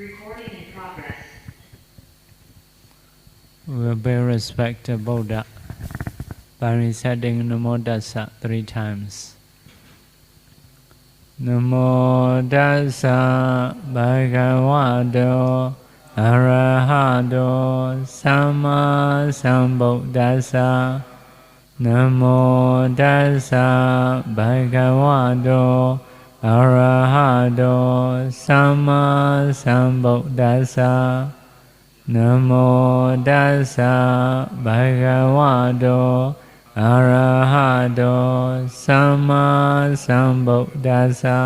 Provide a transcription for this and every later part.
Recording in progress. We will pay respect to Buddha by reciting Namo Tassa 3 times. Namo Tassa Bhagavato Arahato Samma Sambuddhassa. Namo Tassa Bhagavato Arahato Samma Sambuddhassa. Namo Tassa Bhagavato Arahato Samma Sambuddhassa.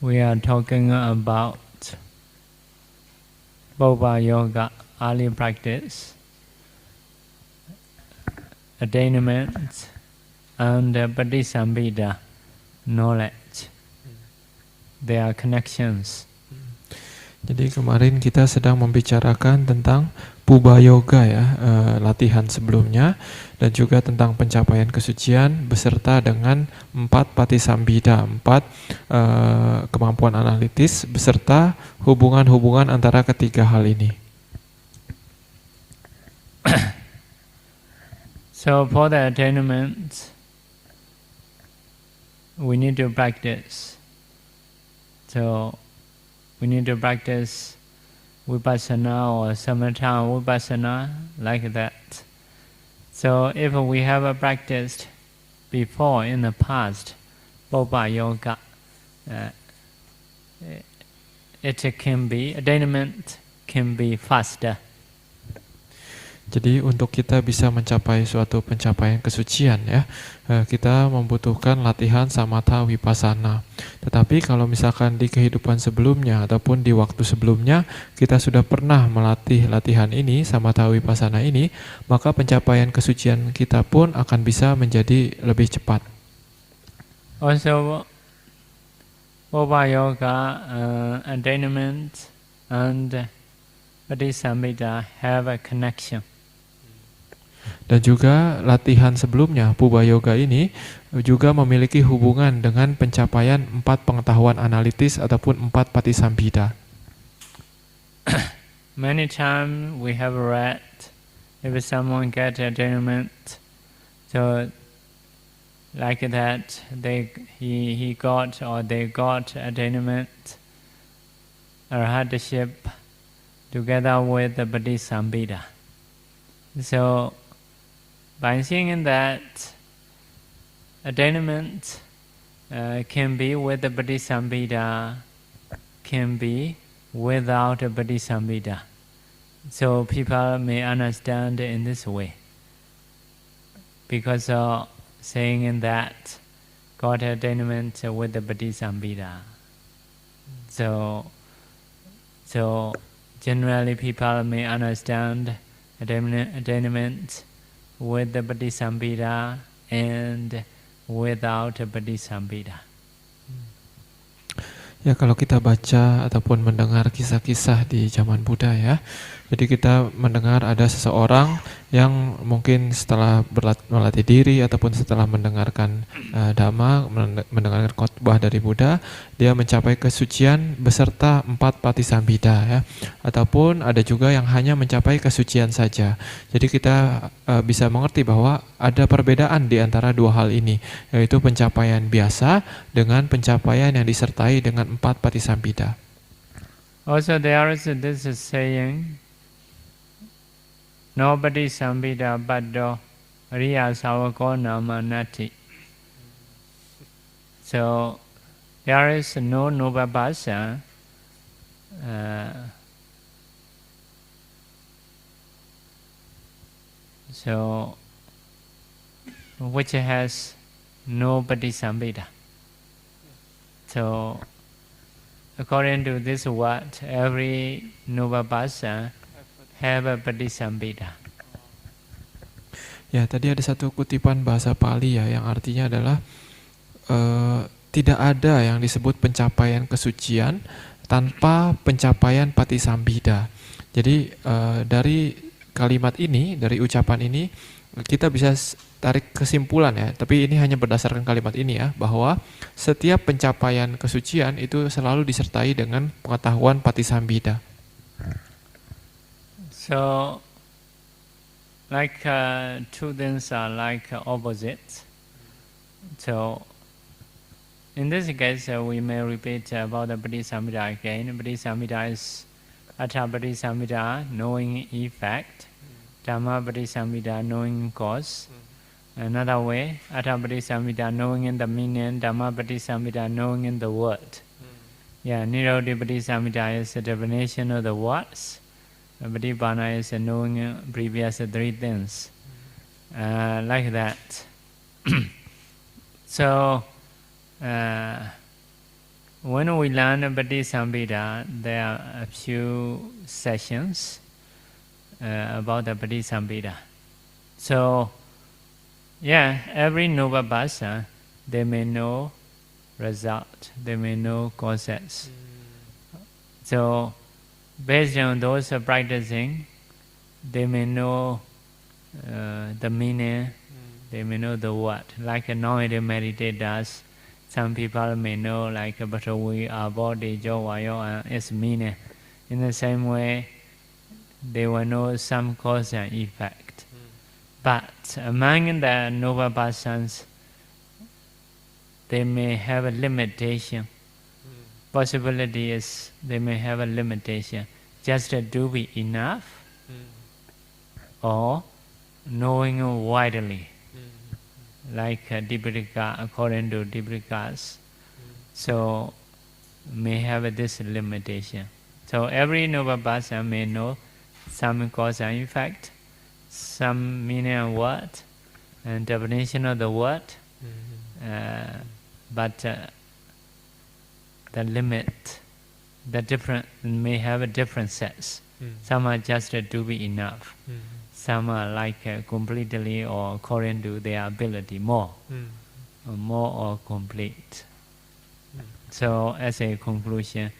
We are talking about Bhava Yoga, early practice, attainment, and Patisambhida, knowledge. There are connections. Jadi kemarin kita sedang membicarakan tentang Puba Yoga ya, latihan sebelumnya, dan juga tentang pencapaian kesucian beserta dengan 4 Patisambhida, 4 kemampuan analitis beserta hubungan-hubungan antara ketiga hal ini. So for the attainment, we need to practice. So we need to practice Vipassana or Samatha Vipassana like that. So if we have practiced before in the past Bhava Yoga, it can be, attainment can be faster. Jadi untuk kita bisa mencapai suatu pencapaian kesucian ya, kita membutuhkan latihan samatha vipassana. Tetapi kalau misalkan di kehidupan sebelumnya ataupun di waktu sebelumnya kita sudah pernah melatih latihan ini, samatha vipassana ini, maka pencapaian kesucian kita pun akan bisa menjadi lebih cepat. Also, Bhava Yoga, attainment and Patisambhida have a connection. Dan juga latihan sebelumnya, Puba Yoga ini juga memiliki hubungan dengan pencapaian 4 pengetahuan analitis ataupun 4 Patisambhida. Many times we have read, if someone get attainment, so like that, he got or they got attainment, arhatship, together with the Patisambhida. So by seeing that attainment can be with the Patisambhida, can be without a Patisambhida. So people may understand in this way. Because of saying in that got attainment with the Patisambhida. So generally people may understand attainment with the Patisambhida and without a Patisambhida. Ya, kalau kita baca ataupun mendengar kisah-kisah di zaman Buddha ya, jadi kita mendengar ada seseorang yang mungkin setelah melatih diri ataupun setelah mendengarkan Dhamma, mendengarkan khotbah dari Buddha, dia mencapai kesucian beserta 4 Patisambhida ya. Ataupun ada juga yang hanya mencapai kesucian saja. Jadi kita bisa mengerti bahwa ada perbedaan di antara dua hal ini, yaitu pencapaian biasa dengan pencapaian yang disertai dengan 4 Patisambhida. Also there is this saying, no Patisambhida baddo Ariya Savako Namanati. So there is no Nubhabhasa so which has no Patisambhida. So according to this word, every Nubhabhasa have a Patisambhida. Ya, tadi ada satu kutipan bahasa Pali ya, yang artinya adalah tidak ada yang disebut pencapaian kesucian tanpa pencapaian Patisambhida. Jadi dari kalimat ini, dari ucapan ini, kita bisa tarik kesimpulan ya, tapi ini hanya berdasarkan kalimat ini ya, bahwa setiap pencapaian kesucian itu selalu disertai dengan pengetahuan patisambhida. So, like two things are like opposites. So, in this case, we may repeat about the patisambhida again. Patisambhida is Attha patisambhida, knowing effect. Dhamma patisambhida, knowing cause. Another way, Attha patisambhida, knowing in the meaning. Dhamma patisambhida, knowing in the word. Yeah, Nirodha patisambhida is the definition of the words. Patipana is knowing previous three things. Like that. So, when we learn patisambhida, there are a few sessions about the patisambhida. So, yeah, every Nubabhasa, they may know result, they may know causes. So, based on those practicing, they may know the meaning, they may know the word. Like nowadays meditators, some people may know like Bhatavi, Abodhi, Jovayo, and its meaning. In the same way, they will know some cause and effect. But among the Nubabhasans, they may have a limitation. Possibility is they may have a limitation. Just do be enough, or knowing widely, like Dipika, according to Dipikas. So may have this limitation. So every Nubabhasa may know some cause and effect, some meaning of word, and definition of the word, but the limit, the different may have a different sets. Some are just to be enough. Some are like completely or according to their ability, more or complete. So as a conclusion,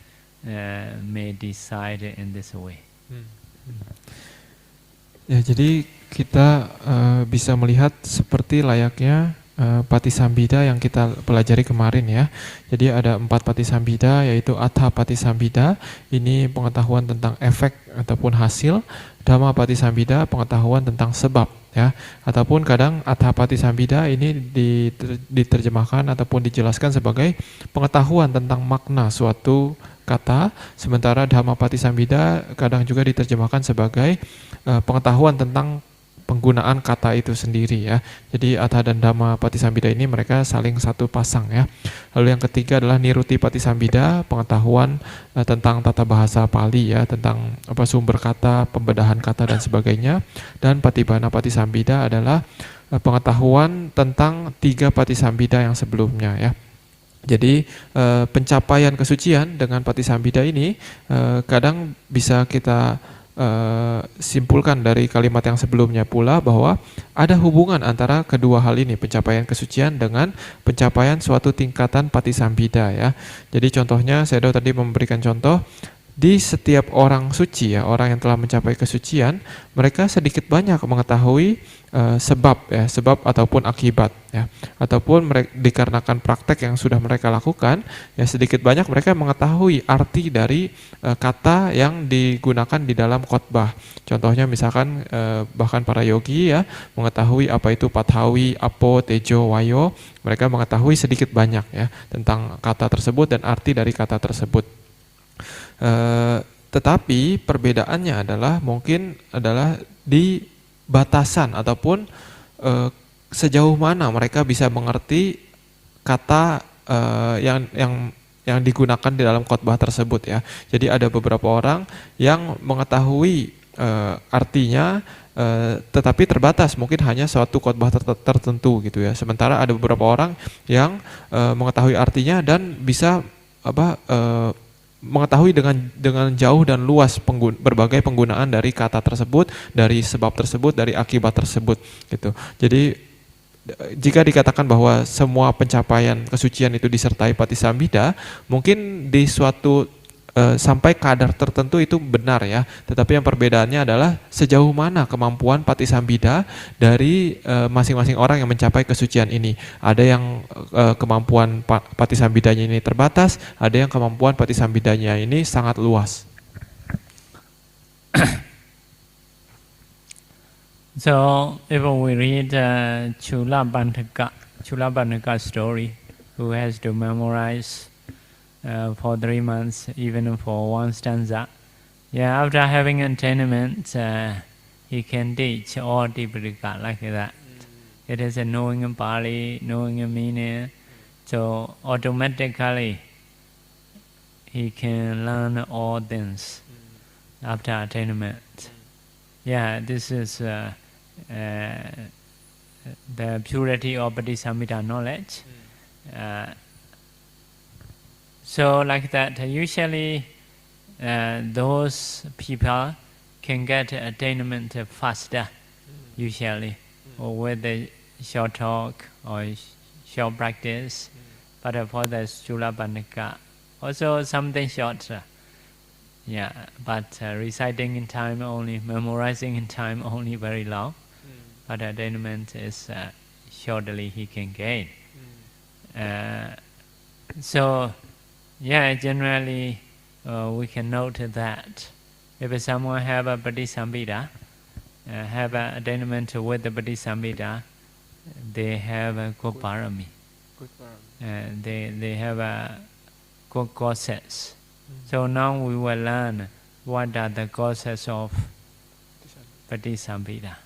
may decide in this way. Ya, jadi kita bisa melihat seperti layaknya patisambhida yang kita pelajari kemarin ya. Jadi ada 4 patisambhida, yaitu Attha patisambhida, ini pengetahuan tentang efek ataupun hasil. Dhamma patisambhida, pengetahuan tentang sebab ya. Ataupun kadang Attha patisambhida ini diterjemahkan ataupun dijelaskan sebagai pengetahuan tentang makna suatu kata, sementara Dhamma patisambhida kadang juga diterjemahkan sebagai pengetahuan tentang penggunaan kata itu sendiri ya. Jadi Attha dan Dhamma patisambhida ini mereka saling satu pasang ya. Lalu yang ketiga adalah Niruti patisambhida, pengetahuan tentang tata bahasa Pali ya, tentang sumber kata, pembedahan kata dan sebagainya. Dan Patibhana patisambhida adalah pengetahuan tentang 3 patisambhida yang sebelumnya ya. Jadi pencapaian kesucian dengan patisambhida ini kadang bisa kita simpulkan dari kalimat yang sebelumnya pula bahwa ada hubungan antara kedua hal ini, pencapaian kesucian dengan pencapaian suatu tingkatan patisambhida ya. Jadi contohnya saya tadi memberikan contoh, di setiap orang suci ya, orang yang telah mencapai kesucian, mereka sedikit banyak mengetahui sebab ya, sebab ataupun akibat ya, ataupun dikarenakan praktek yang sudah mereka lakukan ya, sedikit banyak mereka mengetahui arti dari kata yang digunakan di dalam khotbah. Contohnya misalkan bahkan para yogi ya mengetahui apa itu pathavi, apo, tejo, wayo, mereka mengetahui sedikit banyak ya tentang kata tersebut dan arti dari kata tersebut. Tetapi perbedaannya adalah mungkin adalah di batasan ataupun sejauh mana mereka bisa mengerti kata yang digunakan di dalam khotbah tersebut ya. Jadi ada beberapa orang yang mengetahui artinya tetapi terbatas, mungkin hanya suatu khotbah tertentu gitu ya. Sementara ada beberapa orang yang mengetahui artinya dan bisa mengetahui dengan jauh dan luas berbagai penggunaan dari kata tersebut, dari sebab tersebut, dari akibat tersebut gitu. Jadi jika dikatakan bahwa semua pencapaian kesucian itu disertai patisambhida, mungkin di suatu sampai kadar tertentu itu benar ya. Tetapi yang perbedaannya adalah sejauh mana kemampuan Patisambhida dari masing-masing orang yang mencapai kesucian ini. Ada yang kemampuan Patisambhidanya ini terbatas, ada yang kemampuan Patisambhidanya ini sangat luas. So if we read Chula Bandhaka story, who has to memorize for 3 months, even for one stanza, after having attainment, he can teach all Tipitaka like that. It is a knowing a Pali, knowing a meaning, so automatically he can learn all things after attainment. This is the purity of Patisambhida knowledge. So like that, usually those people can get attainment faster, usually, or with a short talk or short practice. But for the Chula Bandhaka, also something shorter. But reciting in time only, memorizing in time only, very long. But attainment is shortly he can gain. So generally we can note that if someone have a Patisambhida, have an attainment with the Patisambhida, they have a good parami. They have a good causes. So now we will learn what are the causes of Patisambhida.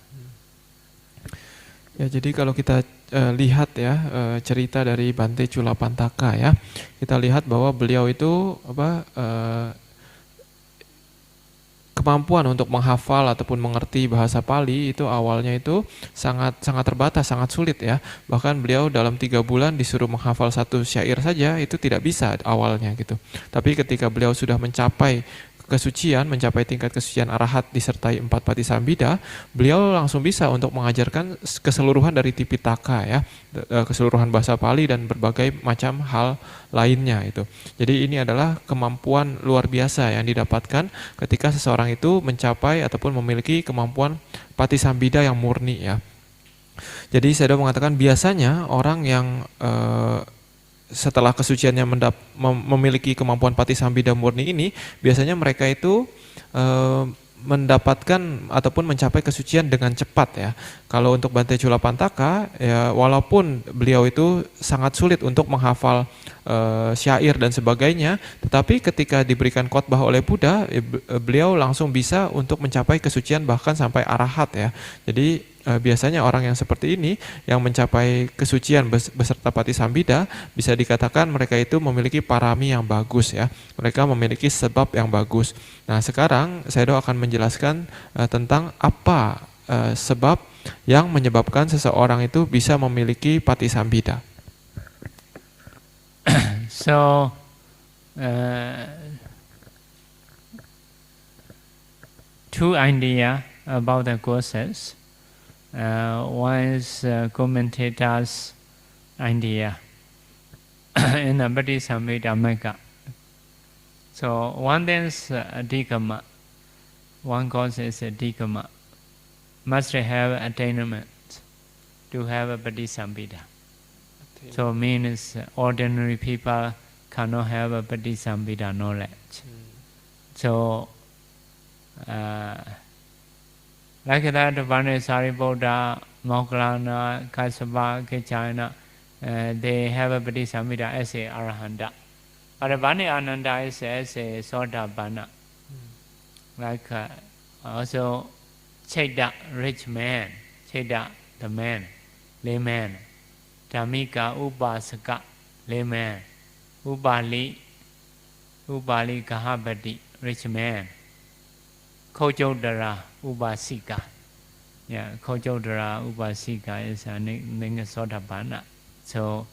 Ya, jadi kalau kita lihat ya cerita dari Bante Chula Pantaka ya, kita lihat bahwa beliau itu kemampuan untuk menghafal ataupun mengerti bahasa Pali itu awalnya itu sangat terbatas, sangat sulit ya. Bahkan beliau dalam 3 bulan disuruh menghafal 1 syair saja itu tidak bisa awalnya gitu. Tapi ketika beliau sudah mencapai kesucian, mencapai tingkat kesucian arahat disertai 4 Patisambhida, beliau langsung bisa untuk mengajarkan keseluruhan dari Tipitaka ya, keseluruhan bahasa Pali dan berbagai macam hal lainnya itu. Jadi ini adalah kemampuan luar biasa yang didapatkan ketika seseorang itu mencapai ataupun memiliki kemampuan Patisambhida yang murni ya. Jadi saya mengatakan biasanya orang yang setelah kesuciannya memiliki kemampuan Patisambhida murni ini, biasanya mereka itu mendapatkan ataupun mencapai kesucian dengan cepat ya. Kalau untuk Bante Chula Pantaka ya, walaupun beliau itu sangat sulit untuk menghafal syair dan sebagainya, tetapi ketika diberikan khotbah oleh Buddha, beliau langsung bisa untuk mencapai kesucian bahkan sampai arahat ya. Jadi biasanya orang yang seperti ini yang mencapai kesucian beserta Patisambhida bisa dikatakan mereka itu memiliki parami yang bagus ya. Mereka memiliki sebab yang bagus. Nah, sekarang saya akan menjelaskan tentang apa sebab yang menyebabkan seseorang itu bisa memiliki Patisambhida. So two idea about the causes. One is commentator's idea in the Patisambhida Magga. So one is adhikama. One cause is adhikama. Must have attainment to have a Patisambhida. So means ordinary people cannot have a Patisambhida knowledge. So like that, Bane Sariputta, Moggallana, Kassapa, Kechayana, they have a Patisambhida as a Arahanta. But Bane Ananda is as a Sotapanna. Like also Cheda, rich man, Cheda, the man, layman. Dhammika, Upasaka, layman. Upali, Kahabati, rich man. Khojodara, Upasika. Khojodara, Upasika is a name Sotapanna. So,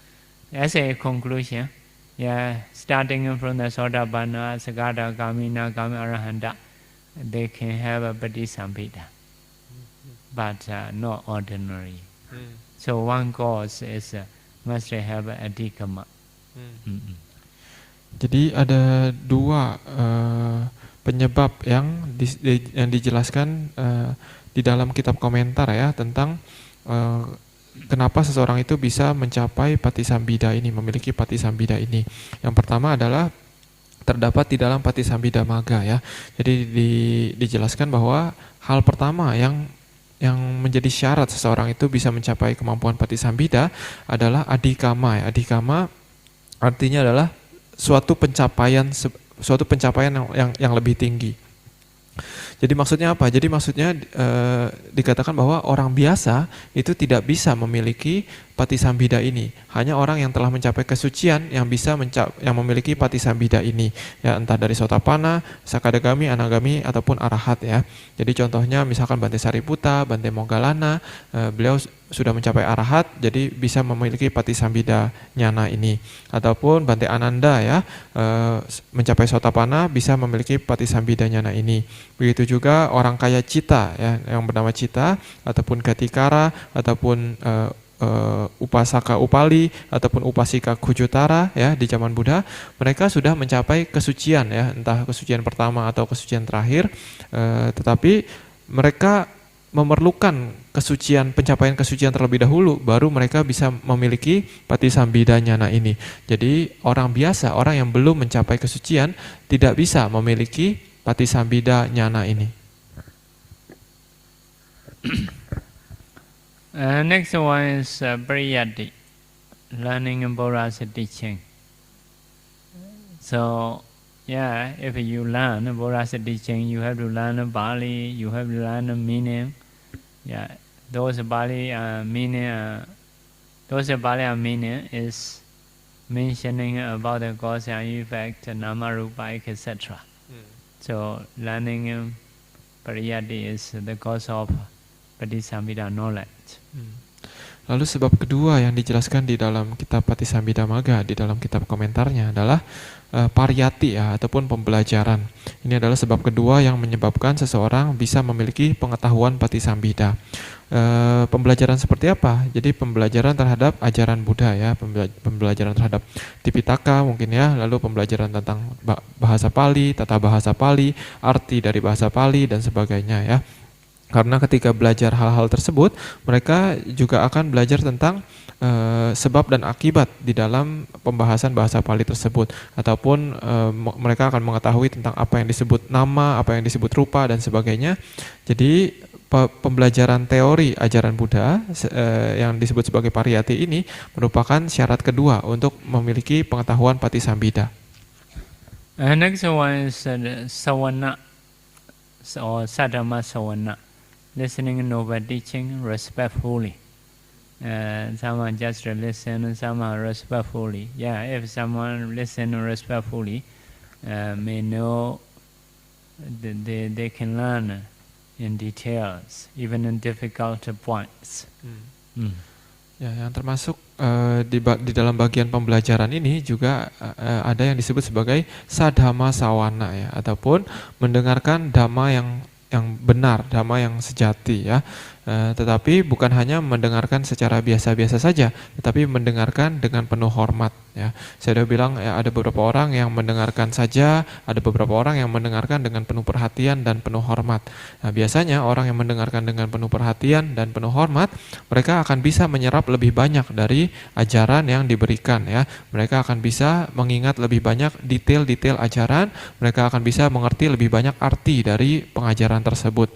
as a conclusion, starting from the Sotapanna, Sagata, Kamina, Kami Arahanta, they can have a Patisambhida, but not ordinary. So one cause is must have adhikama. Jadi ada dua penyebab yang dijelaskan di dalam kitab komentar ya tentang kenapa seseorang itu bisa mencapai patisambhida ini, memiliki patisambhida ini. Yang pertama adalah terdapat di dalam patisambhida magga ya. Jadi dijelaskan bahwa hal pertama yang menjadi syarat seseorang itu bisa mencapai kemampuan patisambhida adalah adhikama ya. Adhikama artinya adalah suatu pencapaian yang lebih tinggi. Jadi maksudnya apa? Jadi maksudnya dikatakan bahwa orang biasa itu tidak bisa memiliki patisambhida ini. Hanya orang yang telah mencapai kesucian yang bisa yang memiliki patisambhida ini. Ya, entah dari Sotapanna, Sakadagami, Anagami ataupun Arahat ya. Jadi contohnya misalkan Bante Sariputta, Bante Moggallana, beliau sudah mencapai Arahat, jadi bisa memiliki patisambhida nyana ini. Ataupun Bante Ananda ya, mencapai Sotapanna bisa memiliki patisambhida nyana ini. Begitu juga orang kaya Cita ya, yang bernama Cita ataupun Gatikara ataupun Upasaka Upali ataupun Upasika Kujutara ya di zaman Buddha, mereka sudah mencapai kesucian ya, entah kesucian pertama atau kesucian terakhir, tetapi mereka memerlukan pencapaian kesucian terlebih dahulu baru mereka bisa memiliki patisambhida nyana ini. Jadi orang biasa, orang yang belum mencapai kesucian tidak bisa memiliki patisambhida nyana ini. Next one is Pariyatti, learning Buddha's teaching. So, yeah, if you learn Buddha's teaching, you have to learn Bali, you have to learn the meaning. Yeah, those Bali meaning is mentioning about the cause and effect, nama rupa, etc. So, learning Pariyatti is the cause of patisambhida knowledge. Lalu sebab kedua yang dijelaskan di dalam kitab Patisambhida Magga, di dalam kitab komentarnya adalah pariyati ya, ataupun pembelajaran. Ini adalah sebab kedua yang menyebabkan seseorang bisa memiliki pengetahuan patisambhida. Pembelajaran seperti apa? Jadi pembelajaran terhadap ajaran Buddha ya, pembelajaran terhadap Tipitaka mungkin ya, lalu pembelajaran tentang bahasa Pali, tata bahasa Pali, arti dari bahasa Pali dan sebagainya ya. Karena ketika belajar hal-hal tersebut, mereka juga akan belajar tentang sebab dan akibat di dalam pembahasan bahasa Pali tersebut. Ataupun mereka akan mengetahui tentang apa yang disebut nama, apa yang disebut rupa, dan sebagainya. Jadi pembelajaran teori ajaran Buddha yang disebut sebagai pariyati ini merupakan syarat kedua untuk memiliki pengetahuan patisambhida. Next one is sawana, or sadhama sawana. Listening noble teaching respectfully. Someone just listen, someone respectfully. Yeah, if someone listen respectfully, may know they can learn in details, even in difficult points. Ya, yang termasuk di dalam bagian pembelajaran ini juga ada yang disebut sebagai sadhama sawana ya, ataupun mendengarkan dhamma yang benar, dhamma yang sejati ya. Tetapi bukan hanya mendengarkan secara biasa-biasa saja, tetapi mendengarkan dengan penuh hormat ya. Saya sudah bilang ya, ada beberapa orang yang mendengarkan saja, ada beberapa orang yang mendengarkan dengan penuh perhatian dan penuh hormat. Nah, biasanya orang yang mendengarkan dengan penuh perhatian dan penuh hormat, mereka akan bisa menyerap lebih banyak dari ajaran yang diberikan ya. Mereka akan bisa mengingat lebih banyak detail-detail ajaran, mereka akan bisa mengerti lebih banyak arti dari pengajaran tersebut.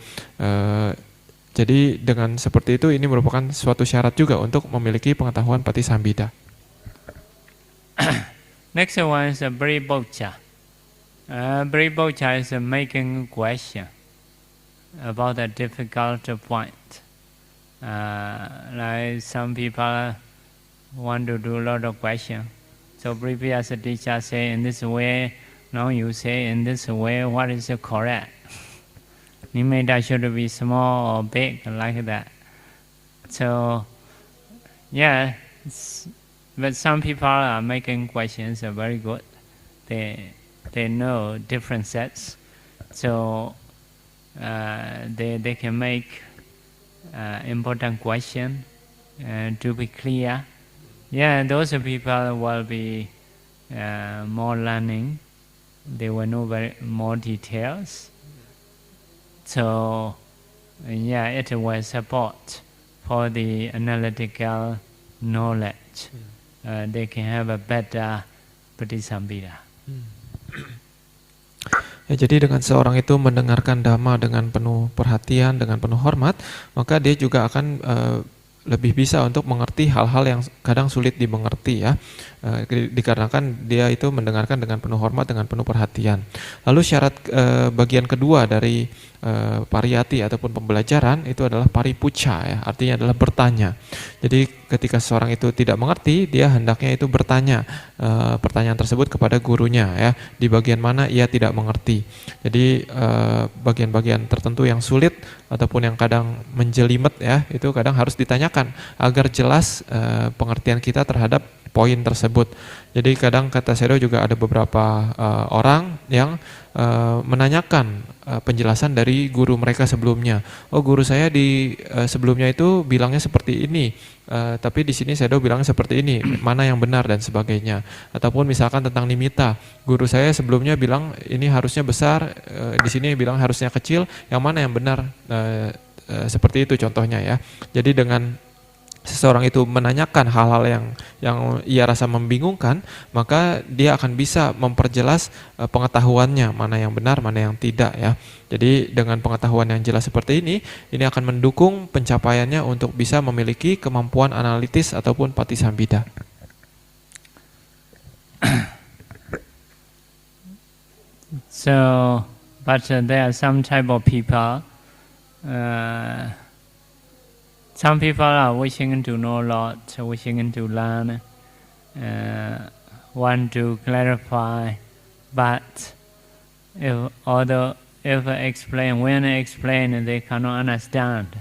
Jadi dengan seperti itu ini merupakan suatu syarat juga untuk memiliki pengetahuan patisambhida. Next one is Paribhokcha. Paribhokcha is making question about a difficult point. Like some people want to do a lot of question. So previous teacher say in this way, now you say in this way, what is correct? Nimitta should be small or big, like that. So, yeah, but some people are making questions are very good. They know different sets, so they can make important question to be clear. Yeah, those people will be more learning, they will know more details. So, yeah, it will support for the analytical knowledge. They can have a better Patisambhida. Ya, jadi dengan seorang itu mendengarkan Dhamma dengan penuh perhatian, dengan penuh hormat, maka dia juga akan lebih bisa untuk mengerti hal-hal yang kadang sulit dimengerti ya, dikarenakan dia itu mendengarkan dengan penuh hormat, dengan penuh perhatian. Lalu syarat bagian kedua dari pariyati ataupun pembelajaran itu adalah paripucca ya, artinya adalah bertanya. Jadi ketika seorang itu tidak mengerti, dia hendaknya itu bertanya pertanyaan tersebut kepada gurunya ya, di bagian mana ia tidak mengerti. Jadi bagian-bagian tertentu yang sulit ataupun yang kadang menjelimet ya, itu kadang harus ditanyakan agar jelas pengertian kita terhadap poin tersebut. Jadi kadang kata Sayadaw juga ada beberapa orang yang menanyakan penjelasan dari guru mereka sebelumnya. Oh, guru saya di sebelumnya itu bilangnya seperti ini, tapi di sini Sayadaw bilangnya seperti ini. Mana yang benar dan sebagainya. Ataupun misalkan tentang nimitta, guru saya sebelumnya bilang ini harusnya besar, di sini bilang harusnya kecil. Yang mana yang benar? Seperti itu contohnya ya. Jadi dengan seseorang itu menanyakan hal-hal yang ia rasa membingungkan, maka dia akan bisa memperjelas pengetahuannya, mana yang benar, mana yang tidak ya. Jadi dengan pengetahuan yang jelas seperti ini akan mendukung pencapaiannya untuk bisa memiliki kemampuan analitis ataupun patisambhida. So, but there are some type of people. Some people are wishing to know a lot, wishing to learn, want to clarify, but if explain, when explain, they cannot understand.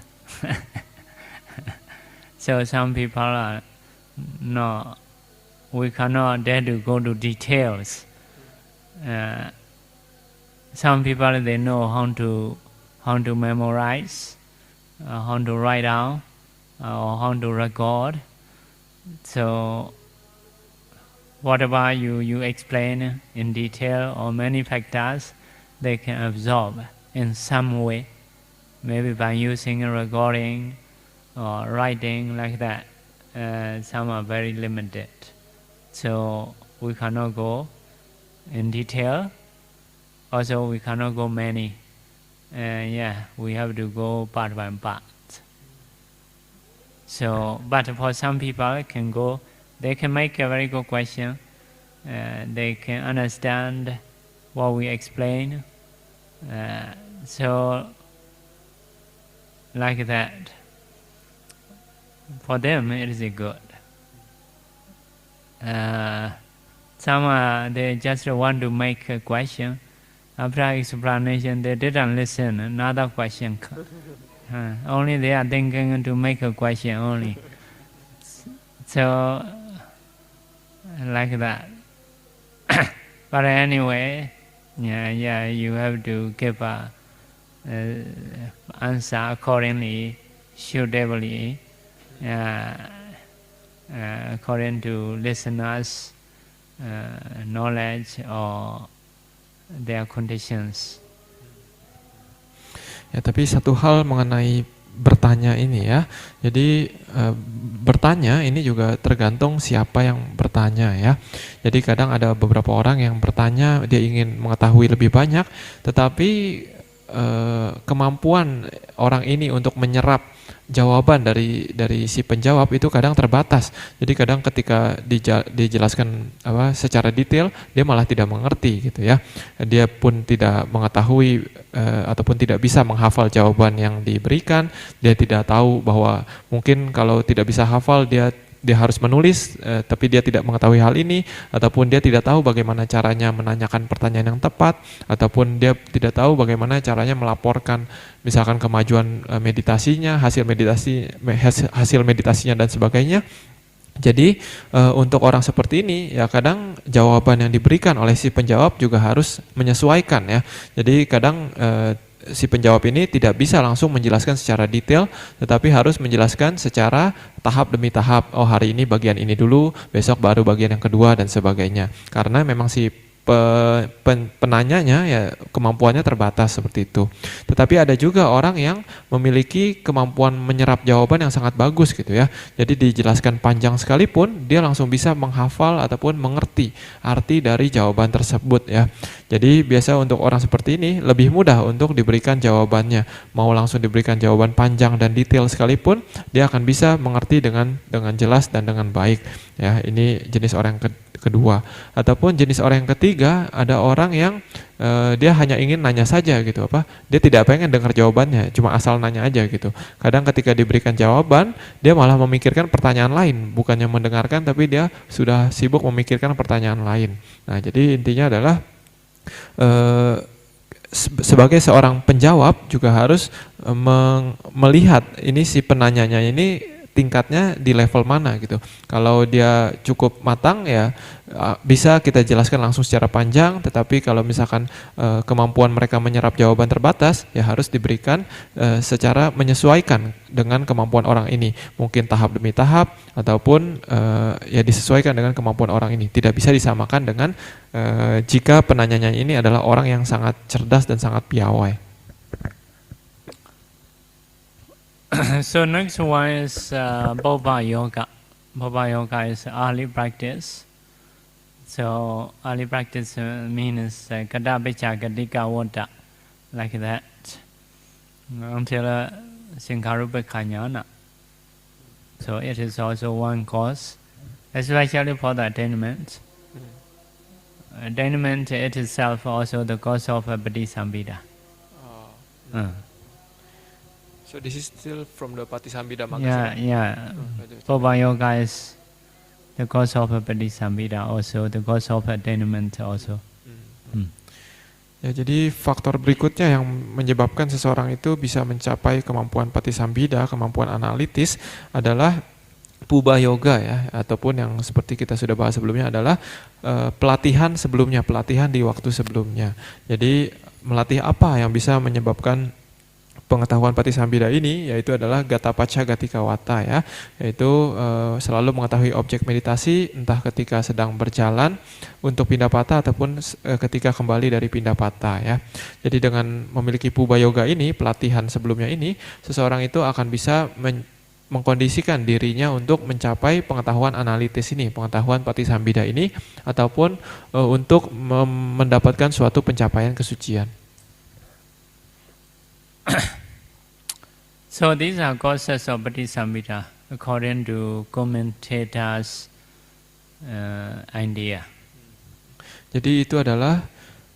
So some people are no, we cannot dare to go to details. Some people they know how to memorize, how to write down, or how to record. So whatever you explain in detail or many factors, they can absorb in some way, maybe by using a recording or writing like that. Some are very limited, so we cannot go in detail. Also, we cannot go many. We have to go part by part. So, but for some people can go, they can make a very good question. They can understand what we explain. So, like that. For them, it is good. Some they just want to make a question. After explanation, they didn't listen. Another question. Only they are thinking to make a question only. So, like that. But anyway, you have to give a answer accordingly, suitably, according to listeners' knowledge or their conditions. Ya, tapi satu hal mengenai bertanya ini ya. Jadi bertanya ini juga tergantung siapa yang bertanya ya. Jadi kadang ada beberapa orang yang bertanya, dia ingin mengetahui lebih banyak, tetapi kemampuan orang ini untuk menyerap jawaban dari si penjawab itu kadang terbatas. Jadi kadang ketika dijelaskan secara detail, dia malah tidak mengerti gitu ya. Dia pun tidak mengetahui ataupun tidak bisa menghafal jawaban yang diberikan. Dia tidak tahu bahwa mungkin kalau tidak bisa hafal dia harus menulis, tapi dia tidak mengetahui hal ini, ataupun dia tidak tahu bagaimana caranya menanyakan pertanyaan yang tepat, ataupun dia tidak tahu bagaimana caranya melaporkan misalkan kemajuan meditasinya, hasil meditasinya dan sebagainya. Jadi untuk orang seperti ini ya kadang jawaban yang diberikan oleh si penjawab juga harus menyesuaikan ya. Jadi kadang si penjawab ini tidak bisa langsung menjelaskan secara detail, tetapi harus menjelaskan secara tahap demi tahap. Oh, hari ini bagian ini dulu, besok baru bagian yang kedua dan sebagainya. Karena memang si penanyanya ya kemampuannya terbatas seperti itu. Tetapi ada juga orang yang memiliki kemampuan menyerap jawaban yang sangat bagus gitu ya. Jadi dijelaskan panjang sekalipun dia langsung bisa menghafal ataupun mengerti arti dari jawaban tersebut ya. Jadi biasa untuk orang seperti ini lebih mudah untuk diberikan jawabannya. Mau langsung diberikan jawaban panjang dan detail sekalipun dia akan bisa mengerti dengan jelas dan dengan baik ya. Ini jenis orang yang kedua. Ataupun jenis orang yang ketiga, ada orang yang dia hanya ingin nanya saja gitu, dia tidak pengen dengar jawabannya, cuma asal nanya aja gitu. Kadang ketika diberikan jawaban, dia malah memikirkan pertanyaan lain, bukannya mendengarkan, tapi dia sudah sibuk memikirkan pertanyaan lain. Nah, jadi intinya adalah sebagai seorang penjawab juga harus melihat ini si penanyanya ini tingkatnya di level mana gitu. Kalau dia cukup matang ya bisa kita jelaskan langsung secara panjang, tetapi kalau misalkan kemampuan mereka menyerap jawaban terbatas ya harus diberikan secara menyesuaikan dengan kemampuan orang ini. Mungkin tahap demi tahap ataupun ya disesuaikan dengan kemampuan orang ini. Tidak bisa disamakan dengan jika penanyanya ini adalah orang yang sangat cerdas dan sangat piawai. So next one is Bhava Yoga. Bhava Yoga is early practice. So early practice means Kata Picha Katika Vata, like that, until Singharupa Kanyana. So it is also one course, especially for the attainment. Attainment it itself also the course of Patisambhida. So this is still from the Patisambhida magazine? Yeah. Bhava Yoga is the course of Patisambhida also, the course of attainment also. Ya, jadi faktor berikutnya yang menyebabkan seseorang itu bisa mencapai kemampuan Patisambhida, kemampuan analitis adalah Puba Yoga ya, ataupun yang seperti kita sudah bahas sebelumnya adalah pelatihan sebelumnya, pelatihan di waktu sebelumnya. Jadi melatih apa yang bisa menyebabkan pengetahuan Patisambhida ini, yaitu adalah Gatapacha Gatika Vata ya, yaitu selalu mengetahui objek meditasi entah ketika sedang berjalan untuk pindapata ataupun ketika kembali dari pindapata ya. Jadi dengan memiliki Puba Yoga ini, pelatihan sebelumnya ini, seseorang itu akan bisa mengkondisikan dirinya untuk mencapai pengetahuan analitis ini, pengetahuan Patisambhida ini, ataupun untuk mendapatkan suatu pencapaian kesucian. So these are causes of Patisambhida according to commentators' idea. Jadi itu adalah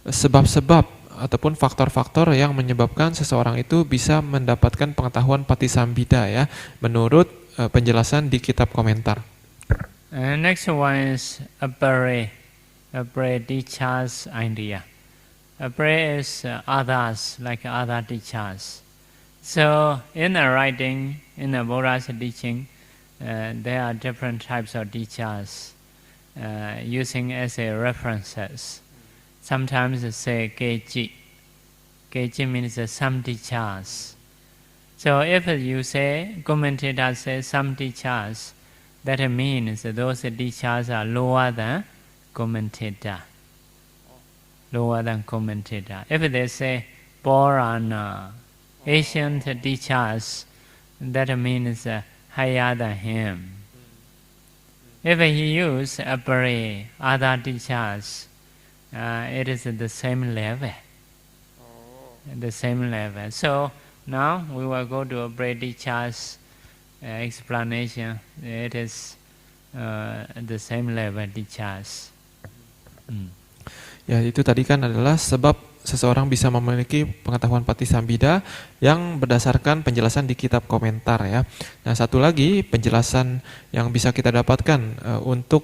sebab-sebab ataupun faktor-faktor yang menyebabkan seseorang itu bisa mendapatkan pengetahuan Patisambhida ya, menurut penjelasan di kitab komentar. Next one is Apare teacher's idea. Apare is others, like other teachers. So in the writing, in the Buddha's teaching, there are different types of teachers using as a references. Sometimes they say Keji. Keji means some teachers. So if you say, commentator says some teachers, that means those teachers are lower than commentator. Lower than commentator. If they say Purana, ancient teachers, that means higher than him. If he use Apare, other teachers, it is the same level. The same level. So now we will go to Apare teacher's explanation. It is the same level teachers. Ya, itu tadi kan adalah sebab seseorang bisa memiliki pengetahuan Patisambhida yang berdasarkan penjelasan di kitab komentar ya. Nah, satu lagi penjelasan yang bisa kita dapatkan untuk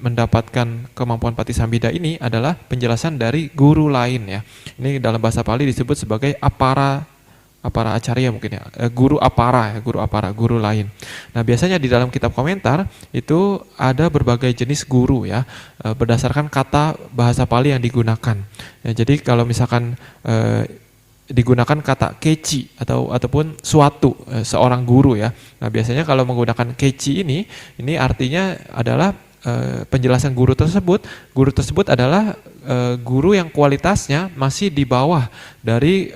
mendapatkan kemampuan Patisambhida ini adalah penjelasan dari guru lain ya. Ini dalam bahasa Pali disebut sebagai apara acarya mungkin ya, guru lain. Nah, biasanya di dalam kitab komentar itu ada berbagai jenis guru ya, berdasarkan kata bahasa Pali yang digunakan. Ya, jadi kalau misalkan digunakan kata keci ataupun suatu, seorang guru ya. Nah, biasanya kalau menggunakan keci ini artinya adalah penjelasan guru tersebut adalah guru yang kualitasnya masih di bawah dari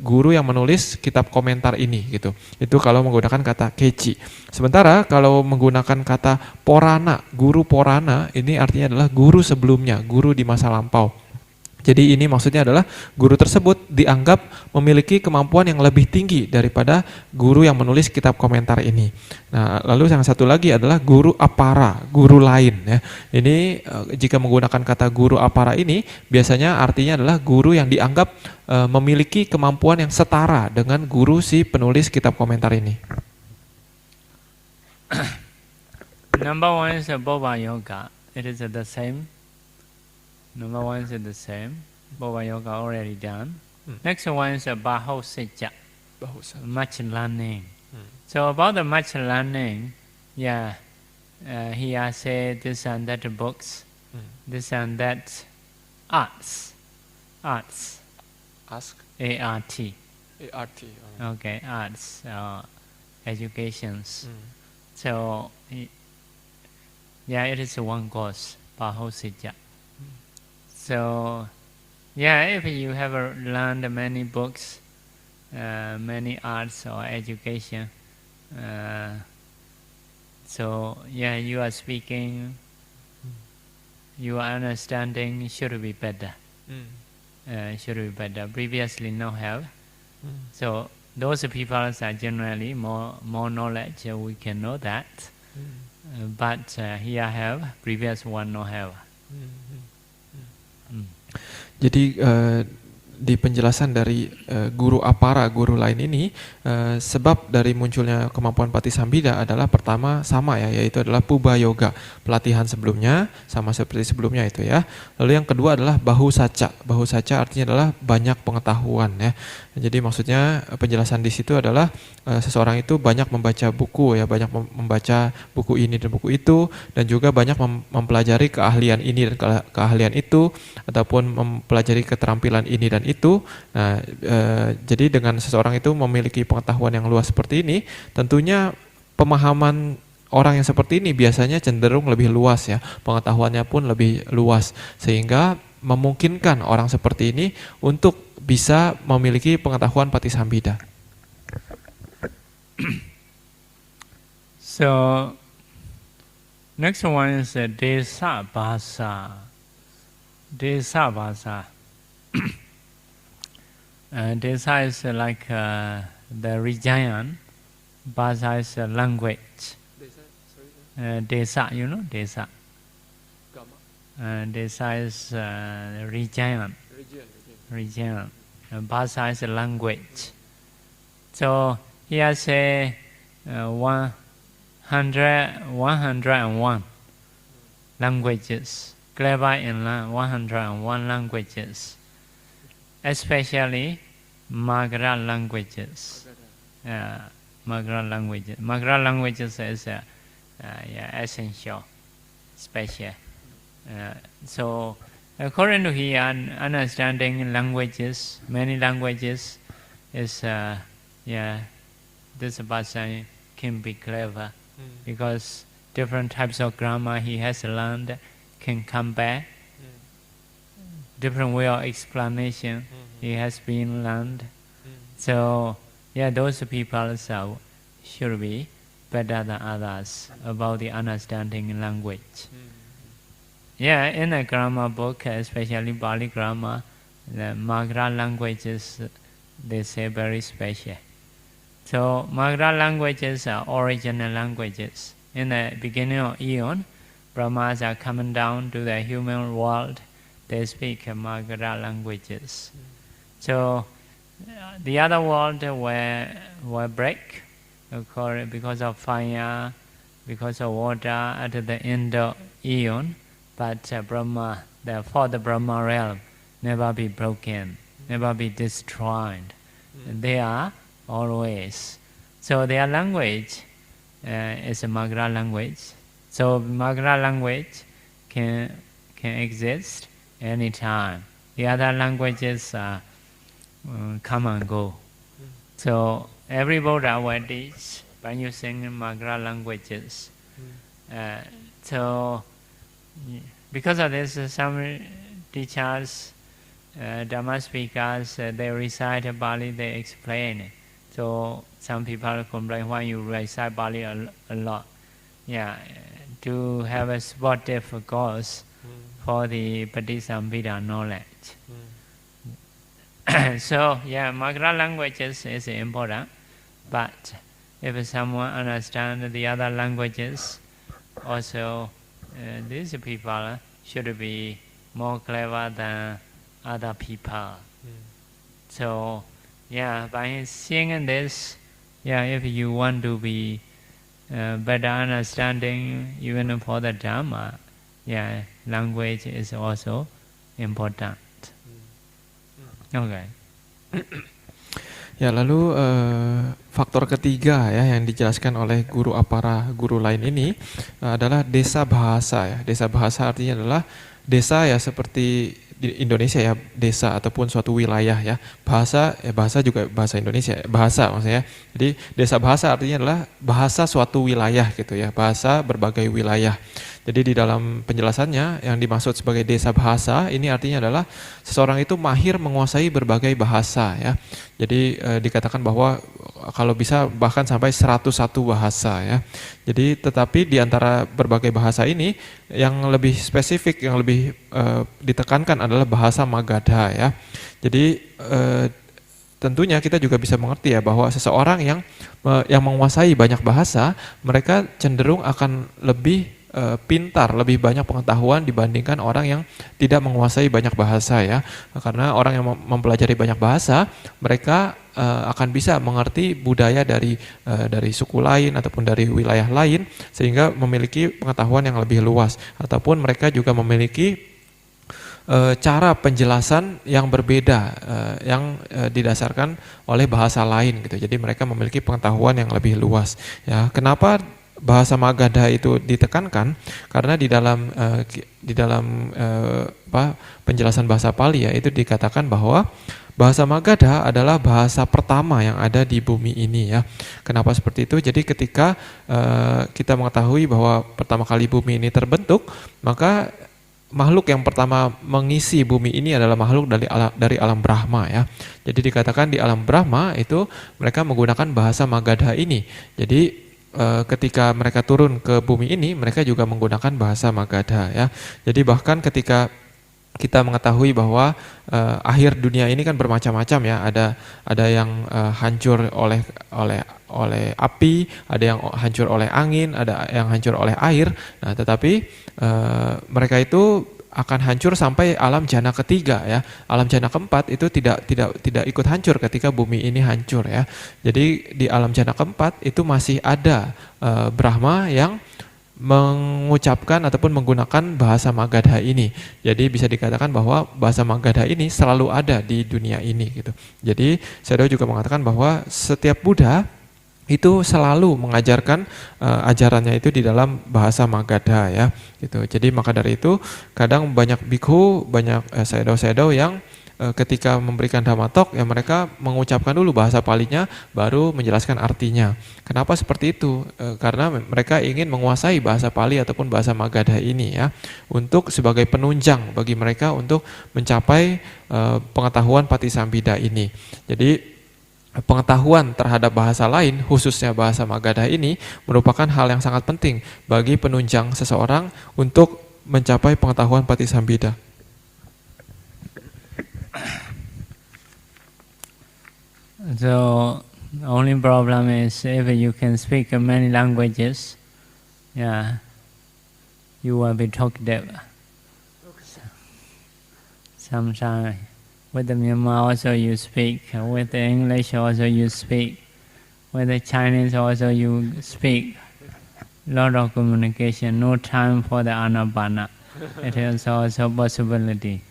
guru yang menulis kitab komentar ini gitu. Itu kalau menggunakan kata keci. Sementara kalau menggunakan kata porana, guru porana ini artinya adalah guru sebelumnya, guru di masa lampau. Jadi ini maksudnya adalah guru tersebut dianggap memiliki kemampuan yang lebih tinggi daripada guru yang menulis kitab komentar ini. Nah, lalu yang satu lagi adalah guru apara, guru lain ya. Ini jika menggunakan kata guru apara ini biasanya artinya adalah guru yang dianggap memiliki kemampuan yang setara dengan guru si penulis kitab komentar ini. Number one is Bhava Yoga. It is the same. Number one is the same. Bhava Yoga already done. Next one is Bahosija. Much learning. So about the much learning, yeah, he has said this and that books, this and that arts. Ask. A-R-T. A-R-T. Okay, arts, educations. So, yeah, it is one course, Bahosija. So, yeah, if you have learned many books, many arts or education, so yeah, you are speaking, your understanding should be better. Should be better. Previously no have. So those people are generally more knowledge. We can know that. But here have, previous one no have. Jadi di penjelasan dari guru apara, guru lain ini, sebab dari munculnya kemampuan Patisambhida adalah pertama sama ya, yaitu adalah Puba Yoga, pelatihan sebelumnya sama seperti sebelumnya itu ya. Lalu yang kedua adalah Bahusaca. Bahusaca artinya adalah banyak pengetahuan ya. Jadi maksudnya penjelasan di situ adalah seseorang itu banyak membaca buku ya, banyak membaca buku ini dan buku itu, dan juga banyak mempelajari keahlian ini dan keahlian itu, ataupun mempelajari keterampilan ini dan itu. Nah, jadi dengan seseorang itu memiliki pengetahuan yang luas seperti ini, tentunya pemahaman orang yang seperti ini biasanya cenderung lebih luas ya, pengetahuannya pun lebih luas, sehingga memungkinkan orang seperti ini untuk bisa memiliki pengetahuan Patisambhida. So, next one is Desa Bhasa. Desa Bhasa. Desa is like the region. Bhasa is a language. Desa, you know, Desa. Desa is region. Region. Bhasa is a language. So here say 101 languages. Clever in 101 languages. Especially Magra languages. Magra languages. Magra languages is essential, special. So, according to here, understanding languages, many languages, is this person can be clever because different types of grammar he has learned can come back. Different way of explanation he has been learned. So, yeah, those people should be better than others about the understanding language. Yeah, in a grammar book, especially Pali grammar, the Magra languages, they say very special. So, Magra languages are original languages. In the beginning of Eon, Brahmas are coming down to the human world. They speak Magra languages. So, the other world will break because of fire, because of water at the end of Eon. But Brahma, the fourth Brahma realm, never be broken, never be destroyed. They are always. So their language is a Magra language. So Magra language can exist anytime. The other languages come and go. So every Buddha will teach by using Magara languages. So because of this, some teachers, Dhamma speakers, they recite Pali, they explain it. So some people complain why you recite Pali a lot. Yeah, to have a sportive course for the Patisambhida knowledge. So yeah, Magara languages is important, but if someone understands the other languages, also these people should be more clever than other people. So yeah, by seeing this, yeah, if you want to be better understanding even for the Dhamma, yeah, language is also important. Okay. Ya, lalu faktor ketiga ya yang dijelaskan oleh guru apara guru lain ini adalah desa bahasa ya. Desa bahasa artinya adalah desa ya seperti di Indonesia ya, desa ataupun suatu wilayah ya. Bahasa ya, bahasa juga bahasa Indonesia, bahasa maksudnya. Jadi desa bahasa artinya adalah bahasa suatu wilayah gitu ya, bahasa berbagai wilayah. Jadi di dalam penjelasannya yang dimaksud sebagai desa bahasa ini artinya adalah seseorang itu mahir menguasai berbagai bahasa ya. Jadi dikatakan bahwa kalau bisa bahkan sampai 101 bahasa ya. Jadi tetapi di antara berbagai bahasa ini yang lebih spesifik, yang lebih ditekankan adalah bahasa Magadha ya. Jadi tentunya kita juga bisa mengerti ya bahwa seseorang yang menguasai banyak bahasa, mereka cenderung akan lebih pintar, lebih banyak pengetahuan dibandingkan orang yang tidak menguasai banyak bahasa ya. Karena orang yang mempelajari banyak bahasa, mereka akan bisa mengerti budaya dari suku lain ataupun dari wilayah lain, sehingga memiliki pengetahuan yang lebih luas. Ataupun mereka juga memiliki cara penjelasan yang berbeda yang didasarkan oleh bahasa lain gitu. Jadi mereka memiliki pengetahuan yang lebih luas ya. Kenapa bahasa Magadha itu ditekankan? Karena di dalam penjelasan bahasa Pali ya, itu dikatakan bahwa bahasa Magadha adalah bahasa pertama yang ada di bumi ini ya. Kenapa seperti itu? Jadi ketika kita mengetahui bahwa pertama kali bumi ini terbentuk, maka makhluk yang pertama mengisi bumi ini adalah makhluk dari alam Brahma ya. Jadi dikatakan di alam Brahma itu mereka menggunakan bahasa Magadha ini. Jadi ketika mereka turun ke bumi ini, mereka juga menggunakan bahasa Magadha ya. Jadi bahkan ketika kita mengetahui bahwa akhir dunia ini kan bermacam-macam ya. Ada yang hancur oleh api, ada yang hancur oleh angin, ada yang hancur oleh air. Nah, tetapi mereka itu akan hancur sampai alam jana ketiga ya. Alam jana keempat itu tidak ikut hancur ketika bumi ini hancur ya. Jadi di alam jana keempat itu masih ada Brahma yang mengucapkan ataupun menggunakan bahasa Magadha ini. Jadi bisa dikatakan bahwa bahasa Magadha ini selalu ada di dunia ini gitu. Jadi Sayadaw juga mengatakan bahwa setiap Buddha itu selalu mengajarkan ajarannya itu di dalam bahasa Magadha ya gitu. Jadi maka dari itu kadang banyak bhikkhu, banyak sayadaw yang ketika memberikan Dhamma talk ya mereka mengucapkan dulu bahasa Palinya baru menjelaskan artinya. Kenapa seperti itu? Karena mereka ingin menguasai bahasa Pali ataupun bahasa Magadha ini ya, untuk sebagai penunjang bagi mereka untuk mencapai pengetahuan Patisambhida ini. Jadi pengetahuan terhadap bahasa lain, khususnya bahasa Magadha ini, merupakan hal yang sangat penting bagi penunjang seseorang untuk mencapai pengetahuan Patisambhida. So, the only problem is if you can speak many languages, yeah, you will be talkative. Sometimes with the Myanmar also you speak, with the English also you speak, with the Chinese also you speak. Lot of communication, no time for the Anapana. It is also a possibility.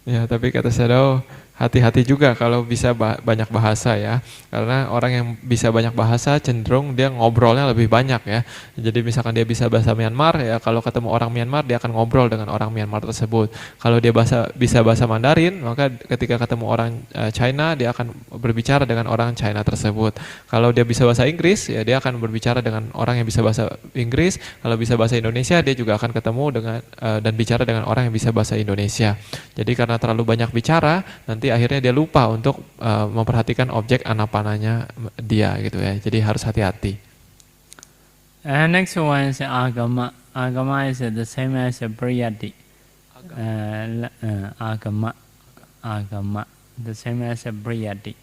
Ya, tapi kata Sayadaw, hati-hati juga kalau bisa banyak bahasa ya, karena orang yang bisa banyak bahasa cenderung dia ngobrolnya lebih banyak ya. Jadi misalkan dia bisa bahasa Myanmar ya, kalau ketemu orang Myanmar dia akan ngobrol dengan orang Myanmar tersebut. Kalau dia bisa bahasa Mandarin, maka ketika ketemu orang China dia akan berbicara dengan orang China tersebut. Kalau dia bisa bahasa Inggris ya dia akan berbicara dengan orang yang bisa bahasa Inggris. Kalau bisa bahasa Indonesia dia juga akan ketemu dengan dan bicara dengan orang yang bisa bahasa Indonesia. Jadi karena terlalu banyak bicara, nanti akhirnya dia lupa untuk memperhatikan objek anapananya dia gitu ya. Jadi harus hati-hati. Next one is agama. Agama is the same as priyati. Agama, the same as priyati.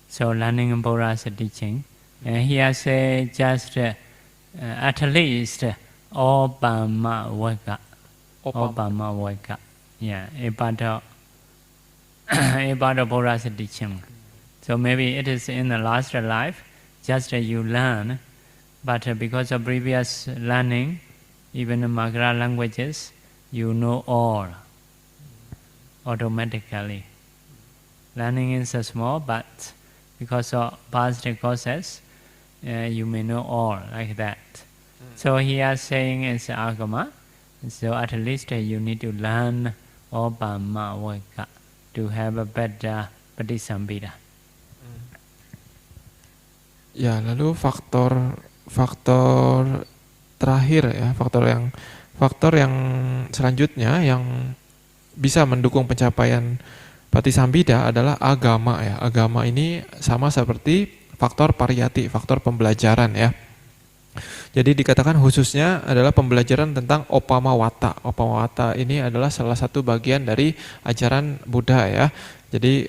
So learning Buddha's teaching. Here say just at least Obama Waka. Obama Waka. Yeah, about Buddha's teaching. So maybe it is in the last life, just you learn, but because of previous learning, even the Magara languages, you know all automatically. Learning is small, but because of past causes, you may know all like that. So here saying is agama. So at least you need to learn Obama Waka to have a better Patisambhida. Ya, lalu faktor terakhir ya, faktor yang selanjutnya yang bisa mendukung pencapaian Patisambhida adalah agama ya. Agama ini sama seperti faktor pariyati, faktor pembelajaran ya. Jadi dikatakan khususnya adalah pembelajaran tentang Opamawata. Opamawata ini adalah salah satu bagian dari ajaran Buddha ya. Jadi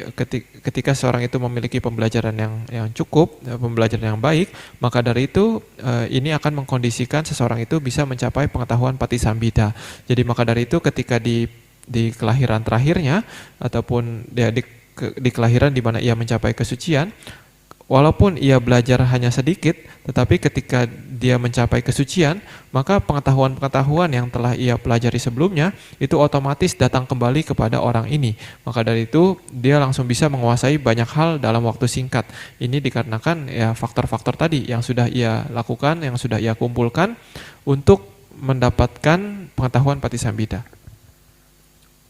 ketika seorang itu memiliki pembelajaran yang cukup, pembelajaran yang baik, maka dari itu ini akan mengkondisikan seseorang itu bisa mencapai pengetahuan Patisambhida. Jadi maka dari itu ketika di kelahiran terakhirnya ataupun di kelahiran di mana ia mencapai kesucian, walaupun ia belajar hanya sedikit, tetapi ketika dia mencapai kesucian, maka pengetahuan-pengetahuan yang telah ia pelajari sebelumnya itu otomatis datang kembali kepada orang ini. Maka dari itu dia langsung bisa menguasai banyak hal dalam waktu singkat. Ini dikarenakan ya faktor-faktor tadi yang sudah ia lakukan, yang sudah ia kumpulkan untuk mendapatkan pengetahuan Patisambhida.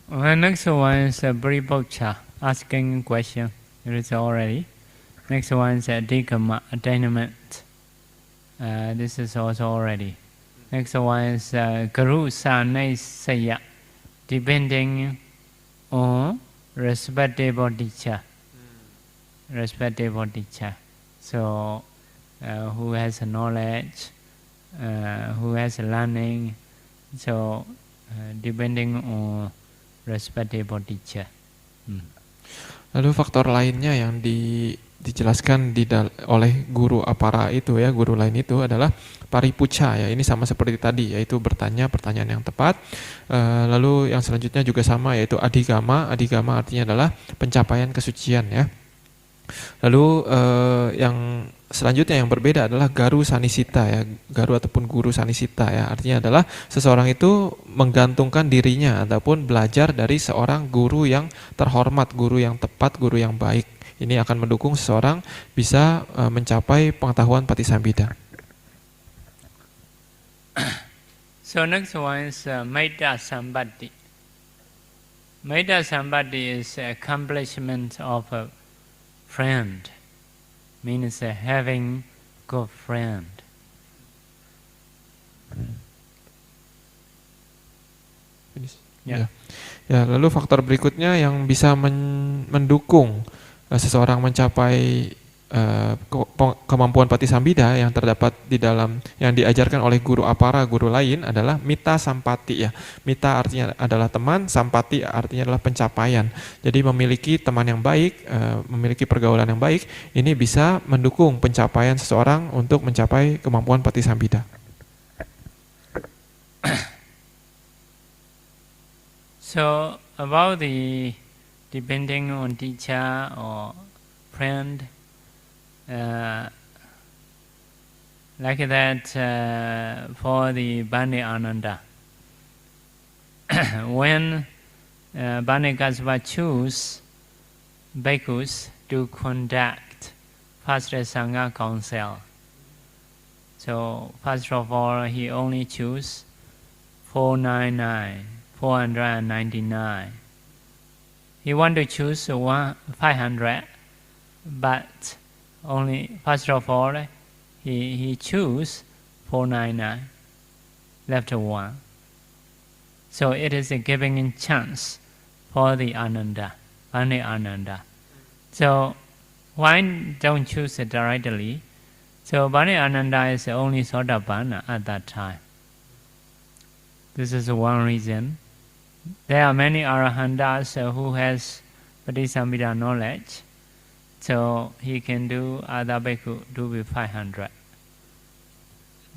Next one is Bribokcha asking question. It is already. Next one is Dikama, attainment. This is also already. Next one is Guru Sanesaya, depending on respective teacher. Respective teacher. So, who has knowledge, who has learning. So, depending on respective teacher. Lalu faktor lainnya yang dijelaskan oleh guru apara itu ya, guru lain itu adalah paripucha ya. Ini sama seperti tadi, yaitu bertanya pertanyaan yang tepat. Lalu yang selanjutnya juga sama, yaitu adhigama. Adhigama artinya adalah pencapaian kesucian ya. Lalu yang selanjutnya yang berbeda adalah garu sanisita ya, garu ataupun guru sanisita ya, artinya adalah seseorang itu menggantungkan dirinya ataupun belajar dari seorang guru yang terhormat, guru yang tepat, guru yang baik. Ini akan mendukung seseorang bisa mencapai pengetahuan Patisambhida. So next one is Maita Sambati. Maita Sambati is accomplishment of a friend, means having good friend. Ya, lalu faktor berikutnya yang bisa mendukung seseorang mencapai kemampuan Patisambhida yang terdapat di dalam yang diajarkan oleh guru apara, guru lain adalah mita sampati ya. Mita artinya adalah teman, sampati artinya adalah pencapaian. Jadi memiliki teman yang baik, memiliki pergaulan yang baik, ini bisa mendukung pencapaian seseorang untuk mencapai kemampuan Patisambhida. So about the depending on teacher or friend, like that for the Bani Ananda. When Bani Kasva choose bhikkhus to conduct first Sangha council. So first of all, he only choose 499. He want to choose 500, but only first of all, he choose 499, left one. So it is a giving in chance for the Ananda, Bani Ananda. So why don't choose it directly? So Bani Ananda is only Sotapanna at that time. This is one reason. There are many Arahantas who has Patisambhida knowledge. So he can do other bhikkhu do with 500.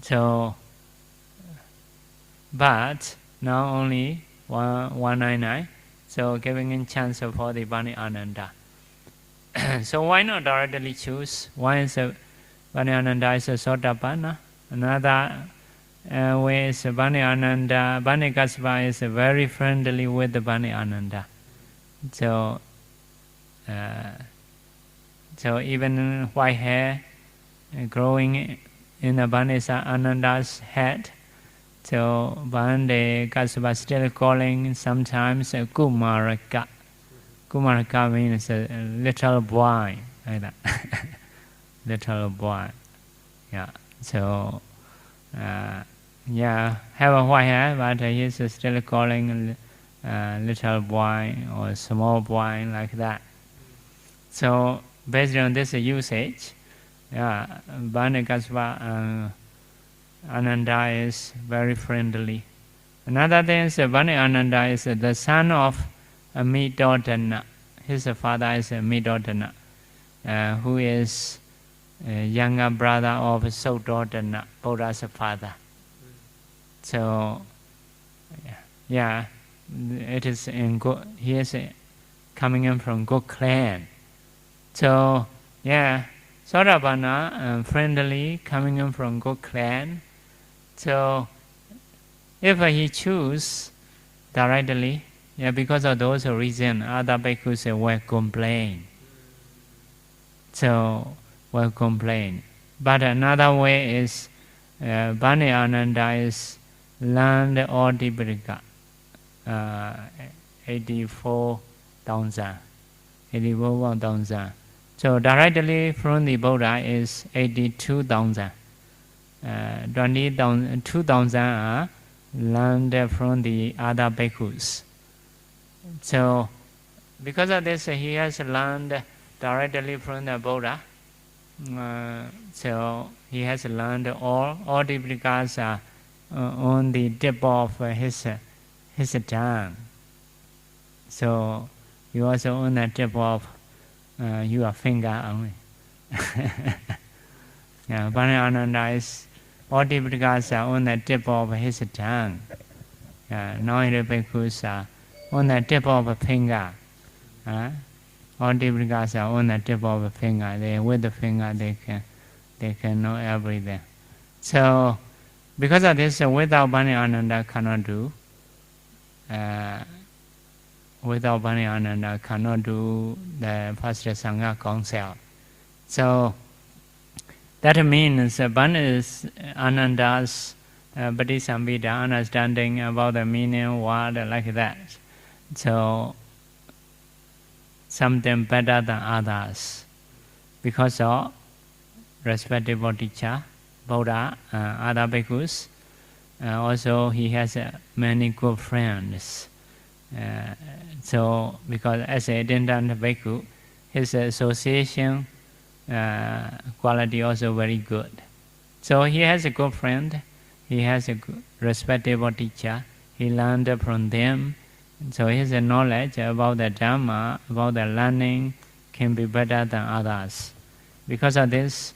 So, but now only 199. So giving in chance for the Bani Ananda. So why not directly choose? One is Bani Ananda is a Sotapanna. Another way is Bani Ananda. Bani Kassapa is very friendly with the Bani Ananda. So, so even white hair growing in the Bani Ananda's head. So Bani Kassapa still calling sometimes Kumaraka. Kumaraka means a little boy, like that. Little boy. Yeah. So yeah, have a white hair, but he is still calling little boy or small boy, like that. So based on this usage, yeah, Bani Kassapa Ananda is very friendly. Another thing is Bani Ananda is the son of Midodana. His father is Midodana, who is younger brother of Suddhodana, Buddha's father. So, yeah, it is in good. He is coming in from good clan. So, yeah, Sotapanna, friendly, coming in from good clan. So, if he choose directly, yeah, because of those reasons, other bhikkhus will complain. So, will complain. But another way is Bani Ananda is learned Adipika, 84,000. 84,000. So directly from the Buddha is 82,000. 2,000 are learned from the other bhikkhus. So because of this, he has learned directly from the Buddha. So he has learned all the Dipikas are on the tip of his tongue. So you also on the tip of your finger only. Yeah, Bani Ananda is all the Dipikas are on the tip of his tongue. Now the bhikkhus are on the tip of a finger. All Dipikas are on the tip of a finger. With the finger they can know everything. So because of this, without Bani Ananda cannot do. Without Bani Ananda cannot do the first Sangha council. So that means Bani Ananda's Patisambhida understanding about the meaning word like that. So something better than others because of respective teacher, Buddha, other bhikkhus. Also he has many good friends. So because as a attendant bhikkhu, his association quality also very good. So he has a good friend, he has a good, respectable teacher, he learned from them. So his knowledge about the Dhamma, about the learning, can be better than others. Because of this,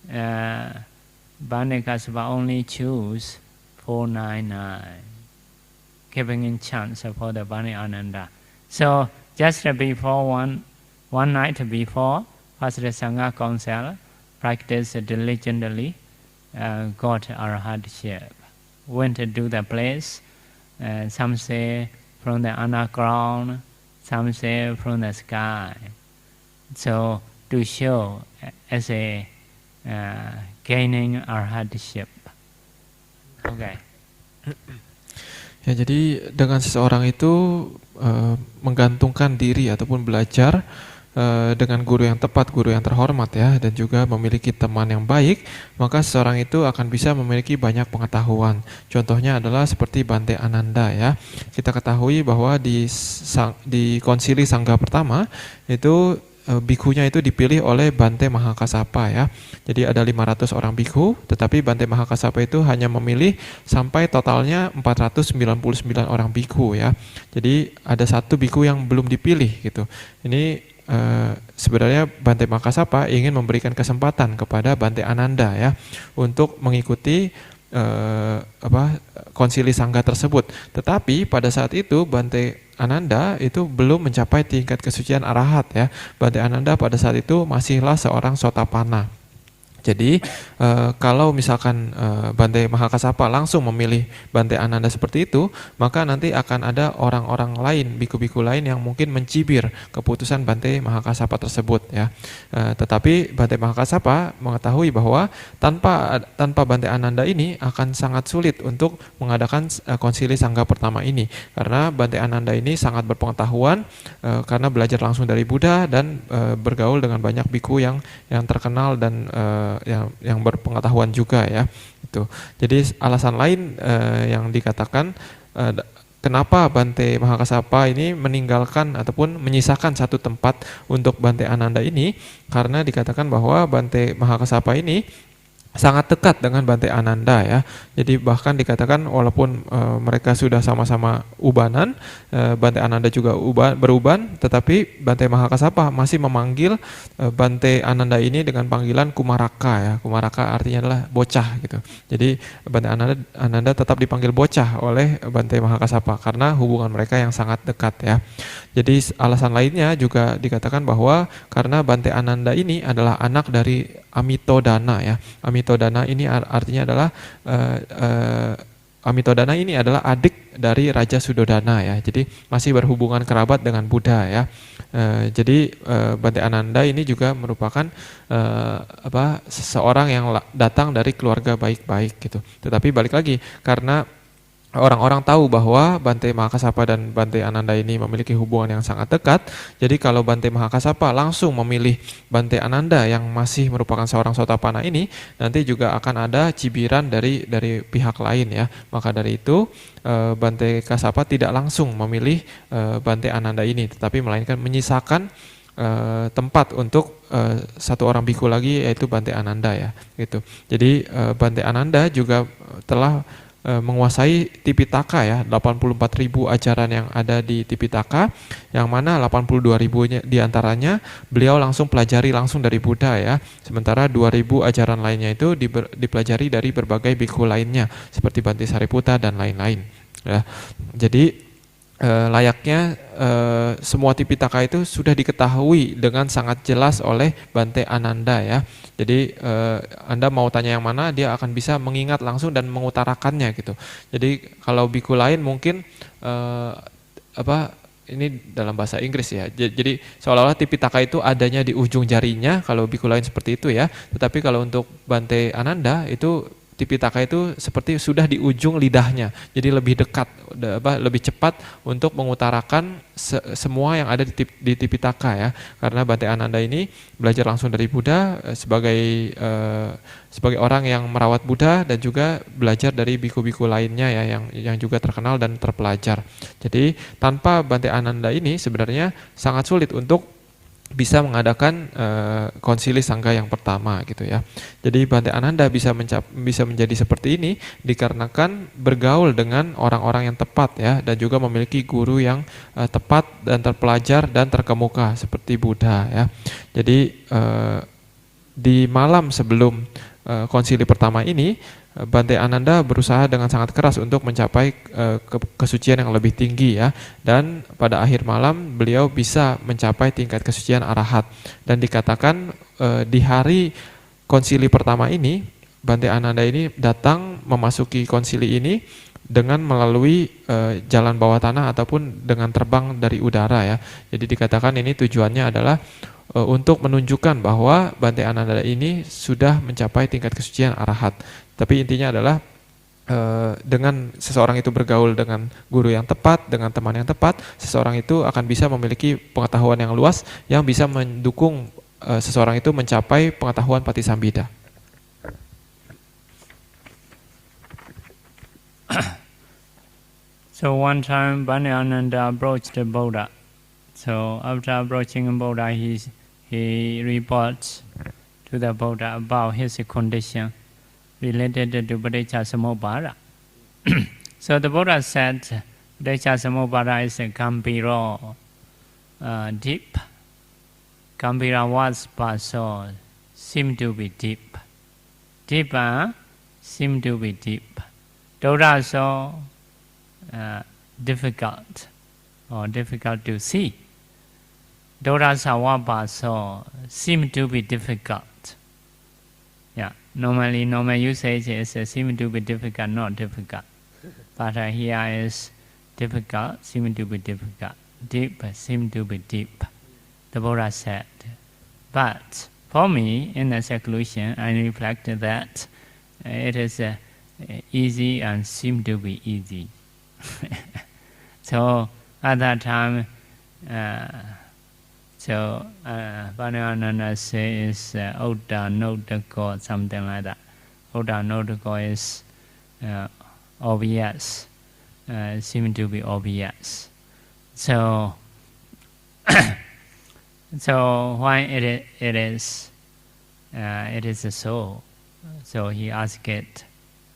Bani Kassapa only choose 499, giving in chance for the Bani Ananda. So just before one night before first Sangha council, practice diligently, got Arhatship. Went to the place, some say from the underground, some say from the sky. So to show as a gaining arhatship. Okay. Ya, jadi dengan seseorang itu menggantungkan diri ataupun belajar dengan guru yang tepat, guru yang terhormat ya, dan juga memiliki teman yang baik, maka seseorang itu akan bisa memiliki banyak pengetahuan. Contohnya adalah seperti Bante Ananda ya. Kita ketahui bahwa di konsili Sangga pertama itu bikunya itu dipilih oleh Bante Mahakasapa ya. Jadi ada 500 orang biku, tetapi Bante Mahakasapa itu hanya memilih sampai totalnya 499 orang biku ya. Jadi ada satu biku yang belum dipilih gitu. Ini sebenarnya Bante Mahakasapa ingin memberikan kesempatan kepada Bante Ananda ya untuk mengikuti konsili Sangga tersebut. Tetapi pada saat itu Bante Ananda itu belum mencapai tingkat kesucian arahat ya. Bante Ananda pada saat itu masihlah seorang Sotapana. Jadi kalau misalkan Bante Mahakasapa langsung memilih Bante Ananda seperti itu, maka nanti akan ada orang-orang lain, biku-biku lain yang mungkin mencibir keputusan Bante Mahakasapa tersebut ya. Tetapi Bante Mahakasapa mengetahui bahwa tanpa Bante Ananda ini akan sangat sulit untuk mengadakan konsili Sangga pertama ini, karena Bante Ananda ini sangat berpengetahuan karena belajar langsung dari Buddha dan bergaul dengan banyak biku yang terkenal dan yang berpengetahuan juga ya. Itu. Jadi alasan lain yang dikatakan kenapa Bante Mahakasapa ini meninggalkan ataupun menyisakan satu tempat untuk Bante Ananda ini, karena dikatakan bahwa Bante Mahakasapa ini sangat dekat dengan Bante Ananda ya. Jadi bahkan dikatakan walaupun mereka sudah sama-sama ubanan, Bante Ananda juga beruban, tetapi Bante Mahakasapa masih memanggil Bante Ananda ini dengan panggilan Kumaraka ya. Kumaraka artinya adalah bocah gitu. Jadi Bante Ananda tetap dipanggil bocah oleh Bante Mahakasapa karena hubungan mereka yang sangat dekat ya. Jadi alasan lainnya juga dikatakan bahwa karena Bante Ananda ini adalah anak dari Amitodana ya. Amitodana ini artinya adalah Amitodana ini adalah adik dari Raja Sudodana ya. Jadi masih berhubungan kerabat dengan Buddha ya. Jadi Bante Ananda ini juga merupakan seseorang yang datang dari keluarga baik-baik gitu. Tetapi balik lagi, karena orang-orang tahu bahwa Bante Mahakasapa dan Bante Ananda ini memiliki hubungan yang sangat dekat. Jadi kalau Bante Mahakasapa langsung memilih Bante Ananda yang masih merupakan seorang Sotapana ini, nanti juga akan ada cibiran dari pihak lain ya. Maka dari itu Bante Kasapa tidak langsung memilih Bante Ananda ini, tetapi melainkan menyisakan tempat untuk satu orang biku lagi, yaitu Bante Ananda ya. Gitu. Jadi Bante Ananda juga telah menguasai Tipitaka ya, 84.000 ajaran yang ada di Tipitaka, yang mana 82.000 diantaranya beliau langsung pelajari langsung dari Buddha ya, sementara 2.000 ajaran lainnya itu dipelajari dari berbagai biku lainnya seperti Bante Sariputta dan lain-lain ya. Jadi layaknya semua Tipitaka itu sudah diketahui dengan sangat jelas oleh Bante Ananda ya. Jadi Anda mau tanya yang mana, dia akan bisa mengingat langsung dan mengutarakannya gitu. Jadi kalau biku lain mungkin ini dalam bahasa Inggris ya. Jadi seolah-olah Tipitaka itu adanya di ujung jarinya kalau biku lain seperti itu ya. Tetapi kalau untuk Bante Ananda itu Tipitaka itu seperti sudah di ujung lidahnya, jadi lebih dekat, lebih cepat untuk mengutarakan semua yang ada di Tipitaka ya. Karena Bante Ananda ini belajar langsung dari Buddha sebagai orang yang merawat Buddha dan juga belajar dari biku-biku lainnya ya yang juga terkenal dan terpelajar. Jadi tanpa Bante Ananda ini sebenarnya sangat sulit untuk bisa mengadakan konsili Sangga yang pertama gitu ya. Jadi Bante Ananda bisa menjadi seperti ini dikarenakan bergaul dengan orang-orang yang tepat ya, dan juga memiliki guru yang tepat dan terpelajar dan terkemuka seperti Buddha ya. Jadi di malam sebelum konsili pertama ini, Bante Ananda berusaha dengan sangat keras untuk mencapai kesucian yang lebih tinggi ya, dan pada akhir malam beliau bisa mencapai tingkat kesucian arahat. Dan dikatakan di hari konsili pertama ini, Bante Ananda ini datang memasuki konsili ini dengan melalui jalan bawah tanah ataupun dengan terbang dari udara ya. Jadi dikatakan ini tujuannya adalah untuk menunjukkan bahwa Bante Ananda ini sudah mencapai tingkat kesucian arahat. Tapi intinya adalah dengan seseorang itu bergaul dengan guru yang tepat, dengan teman yang tepat, seseorang itu akan bisa memiliki pengetahuan yang luas yang bisa mendukung seseorang itu mencapai pengetahuan Patisambhida. So one time Bante Ananda approached the Buddha. So after approaching Buddha, he reports to the Buddha about his condition related to Paticca Samuppada. So the Buddha said, Paticca Samuppada is a Gambhira, deep. Gambhira was so seem to be deep. Deep seem to be deep. Dodha so difficult or difficult to see. Dodha Sawapa so seem to be difficult. Yeah, normally normal usage is seem to be difficult, not difficult. But here is difficult, seem to be difficult. Deep, seem to be deep. The Buddha said. But for me, in the seclusion, I reflect that it is easy and seem to be easy. So at that time, Bante Ananda says Uddha Nodako, something like that. Uddha Nodako is obvious, seem to be obvious. So, so why it is so? So he asked it.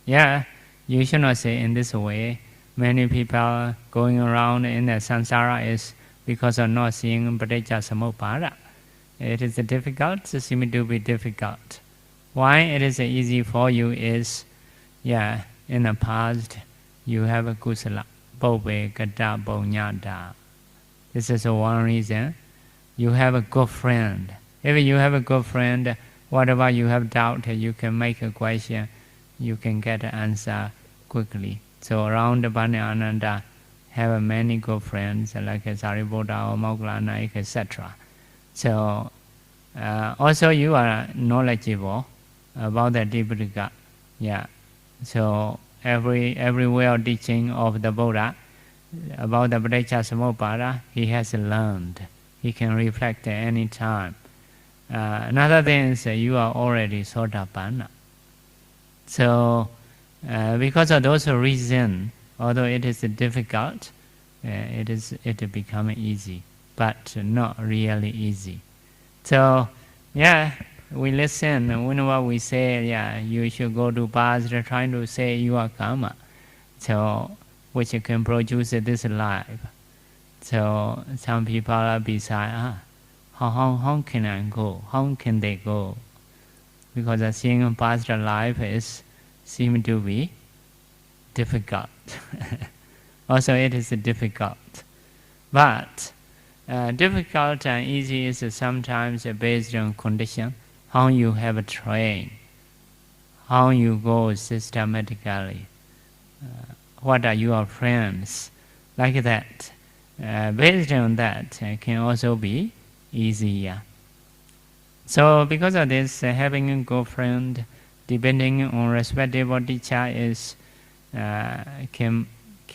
Yeah, you should not say in this way. Many people going around in the samsara is because of not seeing Paticca Samuppada. It is difficult, it seems to be difficult. Why it is easy for you is, yeah, in the past you have a kusala, bhove kata bonyada. This is one reason. You have a good friend. If you have a good friend, whatever you have doubt, you can make a question, you can get an answer quickly. So around Bante Ananda have many good friends like Sariputta or Moggallana, etc. So also you are knowledgeable about the Tipitaka. Yeah. So everywhere teaching of the Buddha about the Paticca Samuppada, he has learned. He can reflect at any time. Another thing is you are already Sotapanna. So because of those reasons, although it is difficult, it become easy, but not really easy. So yeah, we listen whenever we say, yeah, you should go to paths trying to say your karma, so which can produce this life. So some people are beside, how can I go? How can they go? Because seeing past life seem to be difficult. Also it is difficult. But difficult and easy is sometimes based on condition, how you have trained, how you go systematically, what are your friends, like that. Based on that can also be easier. So because of this, having a good friend, depending on respective teacher, is can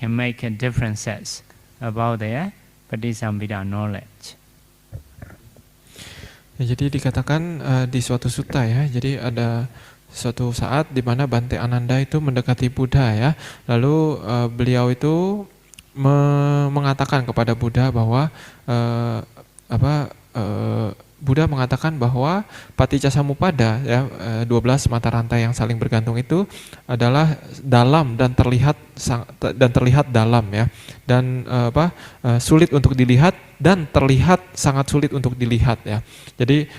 make differences about their Patisambhida knowledge. Ya, jadi dikatakan di suatu sutta ya, jadi ada suatu saat di mana Bante Ananda itu mendekati Buddha ya, lalu beliau itu mengatakan kepada Buddha bahwa Buddha mengatakan bahwa Paticca Samuppada ya, 12 mata rantai yang saling bergantung itu adalah dalam dan terlihat dalam ya, dan sulit untuk dilihat dan terlihat sangat sulit untuk dilihat ya. Jadi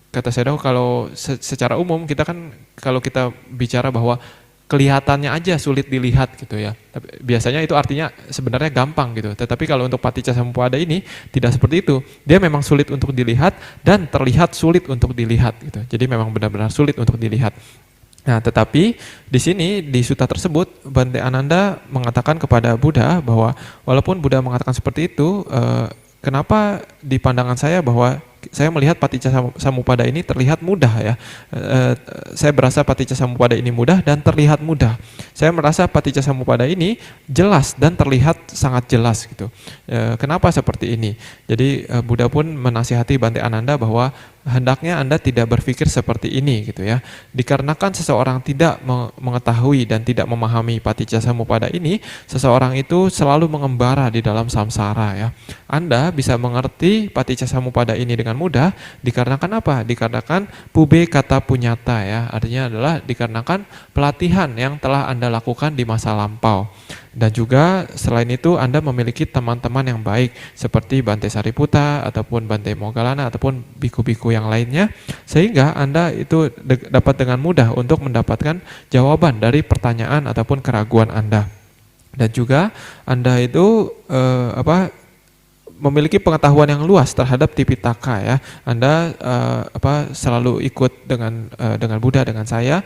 kata Sayadaw, kalau secara umum kita kan kalau kita bicara bahwa kelihatannya aja sulit dilihat gitu ya. Tapi biasanya itu artinya sebenarnya gampang gitu. Tetapi kalau untuk Paticca Samuppada ini tidak seperti itu. Dia memang sulit untuk dilihat dan terlihat sulit untuk dilihat gitu. Jadi memang benar-benar sulit untuk dilihat. Nah, tetapi di sini di sutta tersebut Bante Ananda mengatakan kepada Buddha bahwa walaupun Buddha mengatakan seperti itu, kenapa di pandangan saya bahwa saya melihat paticca samuppada ini terlihat mudah ya. Saya berasa paticca samuppada ini mudah dan terlihat mudah. Saya merasa paticca samuppada ini jelas dan terlihat sangat jelas gitu. Kenapa seperti ini? Jadi Buddha pun menasihati Bante Ananda bahwa hendaknya Anda tidak berpikir seperti ini gitu ya. Dikarenakan seseorang tidak mengetahui dan tidak memahami paticca samuppada ini, seseorang itu selalu mengembara di dalam samsara ya. Anda bisa mengerti paticca samuppada ini dengan mudah dikarenakan apa? Dikarenakan pube kata punyata ya. Artinya adalah dikarenakan pelatihan yang telah Anda lakukan di masa lampau. Dan juga selain itu Anda memiliki teman-teman yang baik seperti Bante Sariputta ataupun Bante Moggallana ataupun biku-biku yang lainnya, sehingga Anda itu dapat dengan mudah untuk mendapatkan jawaban dari pertanyaan ataupun keraguan Anda. Dan juga Anda itu memiliki pengetahuan yang luas terhadap Tipitaka ya. Anda selalu ikut dengan Buddha, dengan saya,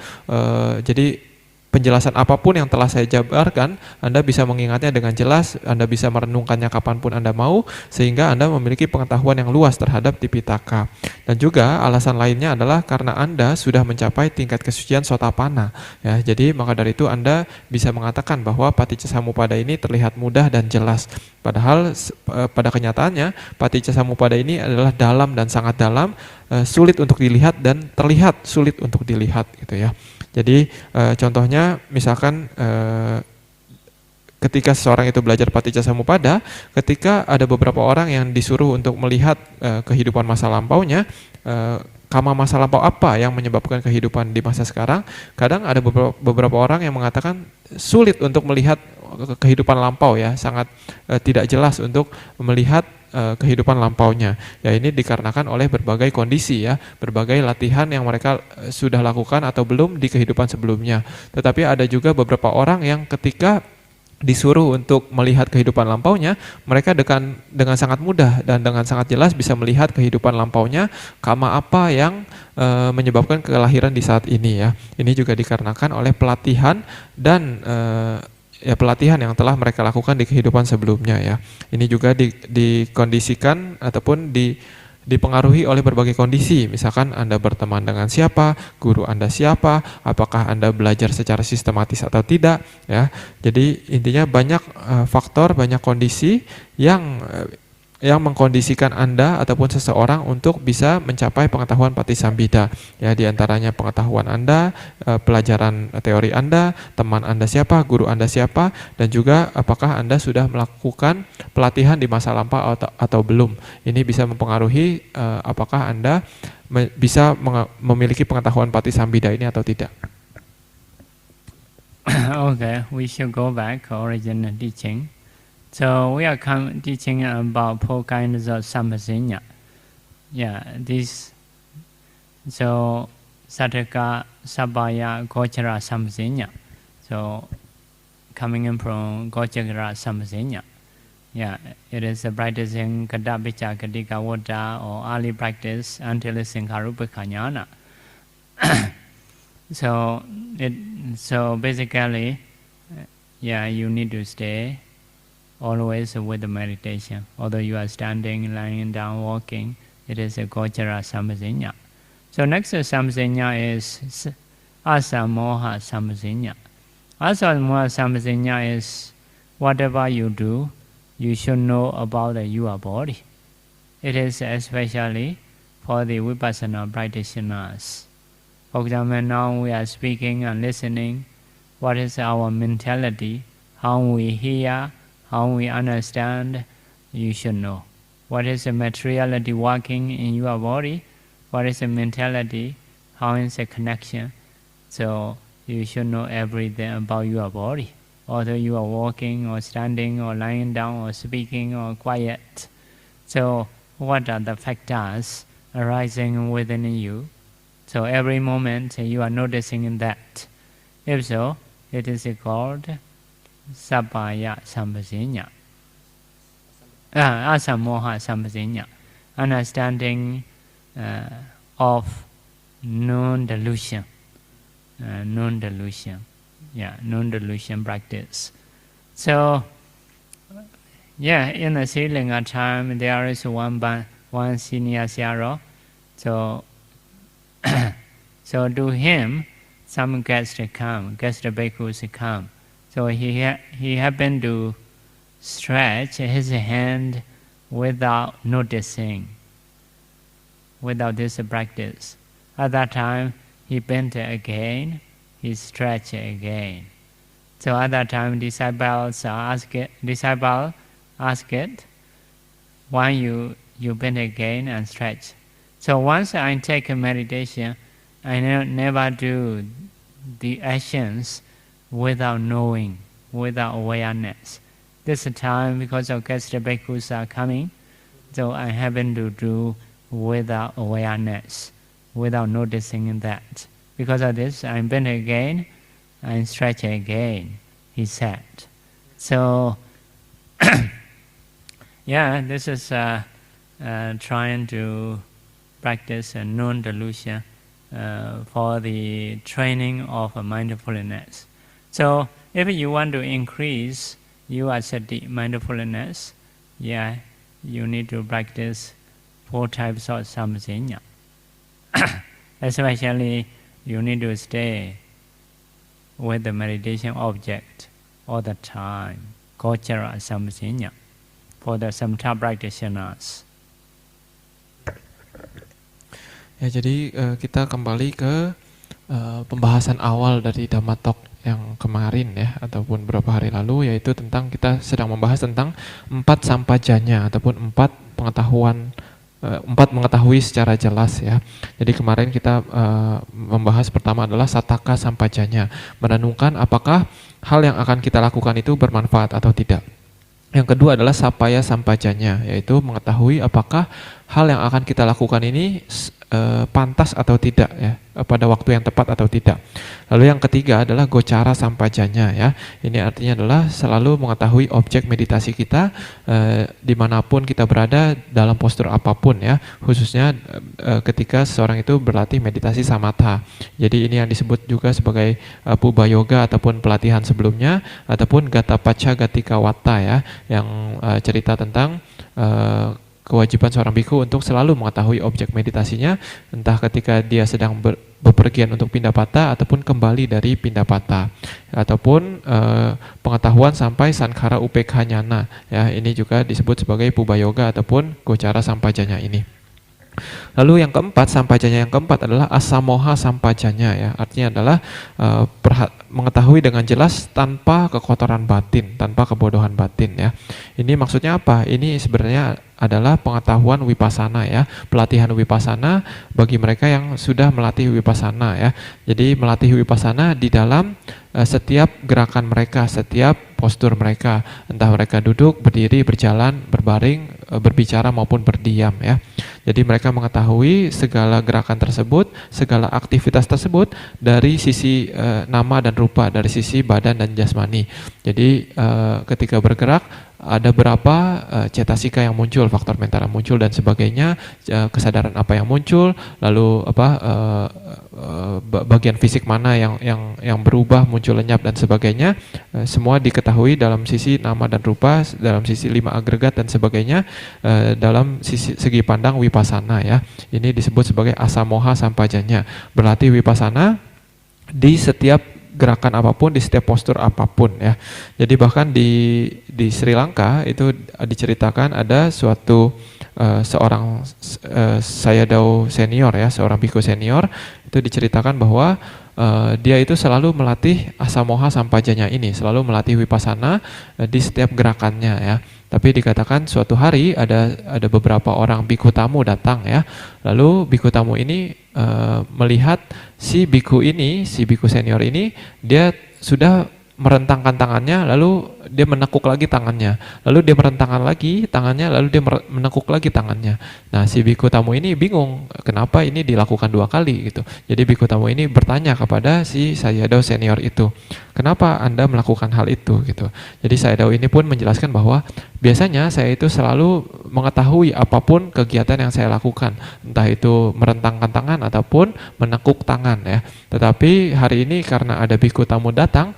jadi penjelasan apapun yang telah saya jabarkan, Anda bisa mengingatnya dengan jelas, Anda bisa merenungkannya kapanpun Anda mau, sehingga Anda memiliki pengetahuan yang luas terhadap Tipitaka. Dan juga alasan lainnya adalah karena Anda sudah mencapai tingkat kesucian Sotapanna. Ya, jadi maka dari itu Anda bisa mengatakan bahwa paticca samuppada ini terlihat mudah dan jelas. Padahal pada kenyataannya paticca samuppada ini adalah dalam dan sangat dalam, sulit untuk dilihat dan terlihat sulit untuk dilihat gitu ya. Jadi contohnya misalkan ketika seseorang itu belajar paticca samuppada, ketika ada beberapa orang yang disuruh untuk melihat kehidupan masa lampaunya, kama masa lampau apa yang menyebabkan kehidupan di masa sekarang, kadang ada beberapa orang yang mengatakan sulit untuk melihat kehidupan lampau ya, sangat tidak jelas untuk melihat kehidupan lampaunya. Ya ini dikarenakan oleh berbagai kondisi ya, berbagai latihan yang mereka sudah lakukan atau belum di kehidupan sebelumnya. Tetapi ada juga beberapa orang yang ketika disuruh untuk melihat kehidupan lampaunya, mereka dengan sangat mudah dan dengan sangat jelas bisa melihat kehidupan lampaunya, kama apa yang menyebabkan kelahiran di saat ini ya. Ini juga dikarenakan oleh pelatihan dan pelatihan yang telah mereka lakukan di kehidupan sebelumnya ya. Ini juga dikondisikan ataupun dipengaruhi oleh berbagai kondisi. Misalkan Anda berteman dengan siapa, guru Anda siapa, apakah Anda belajar secara sistematis atau tidak ya. Jadi intinya banyak faktor, banyak kondisi yang mengkondisikan Anda ataupun seseorang untuk bisa mencapai pengetahuan Patisambhida. Ya, diantaranya pengetahuan Anda, pelajaran teori Anda, teman Anda siapa, guru Anda siapa, dan juga apakah Anda sudah melakukan pelatihan di masa lampau atau belum. Ini bisa mempengaruhi apakah Anda bisa memiliki pengetahuan Patisambhida ini atau tidak. Okay, we should go back to original teaching. So we are teaching about 4 kinds of sampasinya. Yeah, this. So Sattaka, Sabaya, Gochara, sampasinya. So coming in from Gochara sampasinya. Yeah, it is a practicing Kadapicha, Kadika, Vada, or early practice until it's Sankharupa jnana. So basically, yeah, you need to stay always with the meditation. Although you are standing, lying down, walking, it is a Gochara sampasinya. So next sampasinya is Asamoha sampasinya. Asamoha sampasinya is whatever you do, you should know about your body. It is especially for the Vipassana practitioners. For example, now we are speaking and listening. What is our mentality? How we hear? How we understand, you should know. What is the materiality working in your body? What is the mentality? How is the connection? So you should know everything about your body. Although you are walking or standing or lying down or speaking or quiet. So what are the factors arising within you? So every moment you are noticing that. If so, it is called Sabaya sampasinya. Asamoha sampasinya. Understanding of non-delusion. Non-delusion. Yeah, non-delusion practice. So, yeah, in the Sri Lanka time, there is one one senior Sayadaw. So, so to him, some guest bhikkhus come. So he happened to stretch his hand without noticing, without this practice. At that time, he bent again, he stretched again. So at that time, disciple asked, why you bend again and stretch? So once I take a meditation, I never do the actions without knowing, without awareness. This time, because of guest bhikkhus are coming, so I happen to do without awareness, without noticing that. Because of this, I bend again, I stretch again, he said. So, yeah, this is trying to practice a non-delusion for the training of mindfulness. So, if you want to increase your sati, mindfulness, yeah, you need to practice 4 types of sampajanya. Especially, you need to stay with the meditation object all the time. Gochara sampajanya for the samatha practitioners. Ya, jadi kita kembali ke pembahasan awal dari Dhamma Talk yang kemarin ya, ataupun beberapa hari lalu, yaitu tentang kita sedang membahas tentang 4 sampajanya ataupun 4 pengetahuan, 4 mengetahui secara jelas ya. Jadi kemarin kita membahas pertama adalah sataka sampajanya, merenungkan apakah hal yang akan kita lakukan itu bermanfaat atau tidak. Yang kedua adalah sapaya sampajanya, yaitu mengetahui apakah hal yang akan kita lakukan ini pantas atau tidak ya, pada waktu yang tepat atau tidak. Lalu yang ketiga adalah gocara sampajanya ya. Ini artinya adalah selalu mengetahui objek meditasi kita dimanapun kita berada dalam postur apapun ya, khususnya ketika seseorang itu berlatih meditasi samatha. Jadi ini yang disebut juga sebagai puba yoga ataupun pelatihan sebelumnya, ataupun gatapacha gatika wata ya, yang cerita tentang kewajiban seorang bhikkhu untuk selalu mengetahui objek meditasinya, entah ketika dia sedang bepergian untuk pindapata ataupun kembali dari pindapata, ataupun pengetahuan sampai sankhara upekha nyana ya, ini juga disebut sebagai puba yoga ataupun gocara sampajanya ini. Lalu yang keempat, sampajanya yang keempat adalah asamoha sampajanya ya, artinya adalah mengetahui dengan jelas tanpa kekotoran batin, tanpa kebodohan batin ya. Ini maksudnya apa? Ini sebenarnya adalah pengetahuan wipasana ya, pelatihan wipasana bagi mereka yang sudah melatih wipasana ya. Jadi melatih wipasana di dalam setiap gerakan mereka, setiap postur mereka, entah mereka duduk, berdiri, berjalan, berbaring, berbicara maupun berdiam ya. Jadi mereka mengetahui segala gerakan tersebut, segala aktivitas tersebut dari sisi nama dan rupa, dari sisi badan dan jasmani. Jadi ketika bergerak ada berapa cetasika yang muncul, faktor mentara muncul dan sebagainya, kesadaran apa yang muncul, lalu bagian fisik mana yang berubah, muncul, lenyap dan sebagainya, semua diketahui dalam sisi nama dan rupa, dalam sisi 5 agregat dan sebagainya, dalam segi pandang wipasana ya. Ini disebut sebagai asamoha sampajanya, berlatih wipasana di setiap gerakan apapun, di setiap postur apapun ya. Jadi bahkan di Sri Lanka itu diceritakan ada suatu seorang Sayadaw senior ya, seorang bhikkhu senior, itu diceritakan bahwa dia itu selalu melatih asamoha sampajanya ini, selalu melatih wipasana di setiap gerakannya ya. Tapi dikatakan suatu hari ada beberapa orang bhikkhu tamu datang ya. Lalu bhikkhu tamu ini melihat si bhikkhu senior ini, dia sudah merentangkan tangannya, lalu dia menekuk lagi tangannya, lalu dia merentangkan lagi tangannya, lalu dia menekuk lagi tangannya. Nah, si bhikkhu tamu ini bingung, kenapa ini dilakukan 2 kali gitu. Jadi bhikkhu tamu ini bertanya kepada si Sayadaw senior itu, kenapa Anda melakukan hal itu gitu. Jadi Sayadaw ini pun menjelaskan bahwa biasanya saya itu selalu mengetahui apapun kegiatan yang saya lakukan, entah itu merentangkan tangan ataupun menekuk tangan ya. Tetapi hari ini karena ada bhikkhu tamu datang,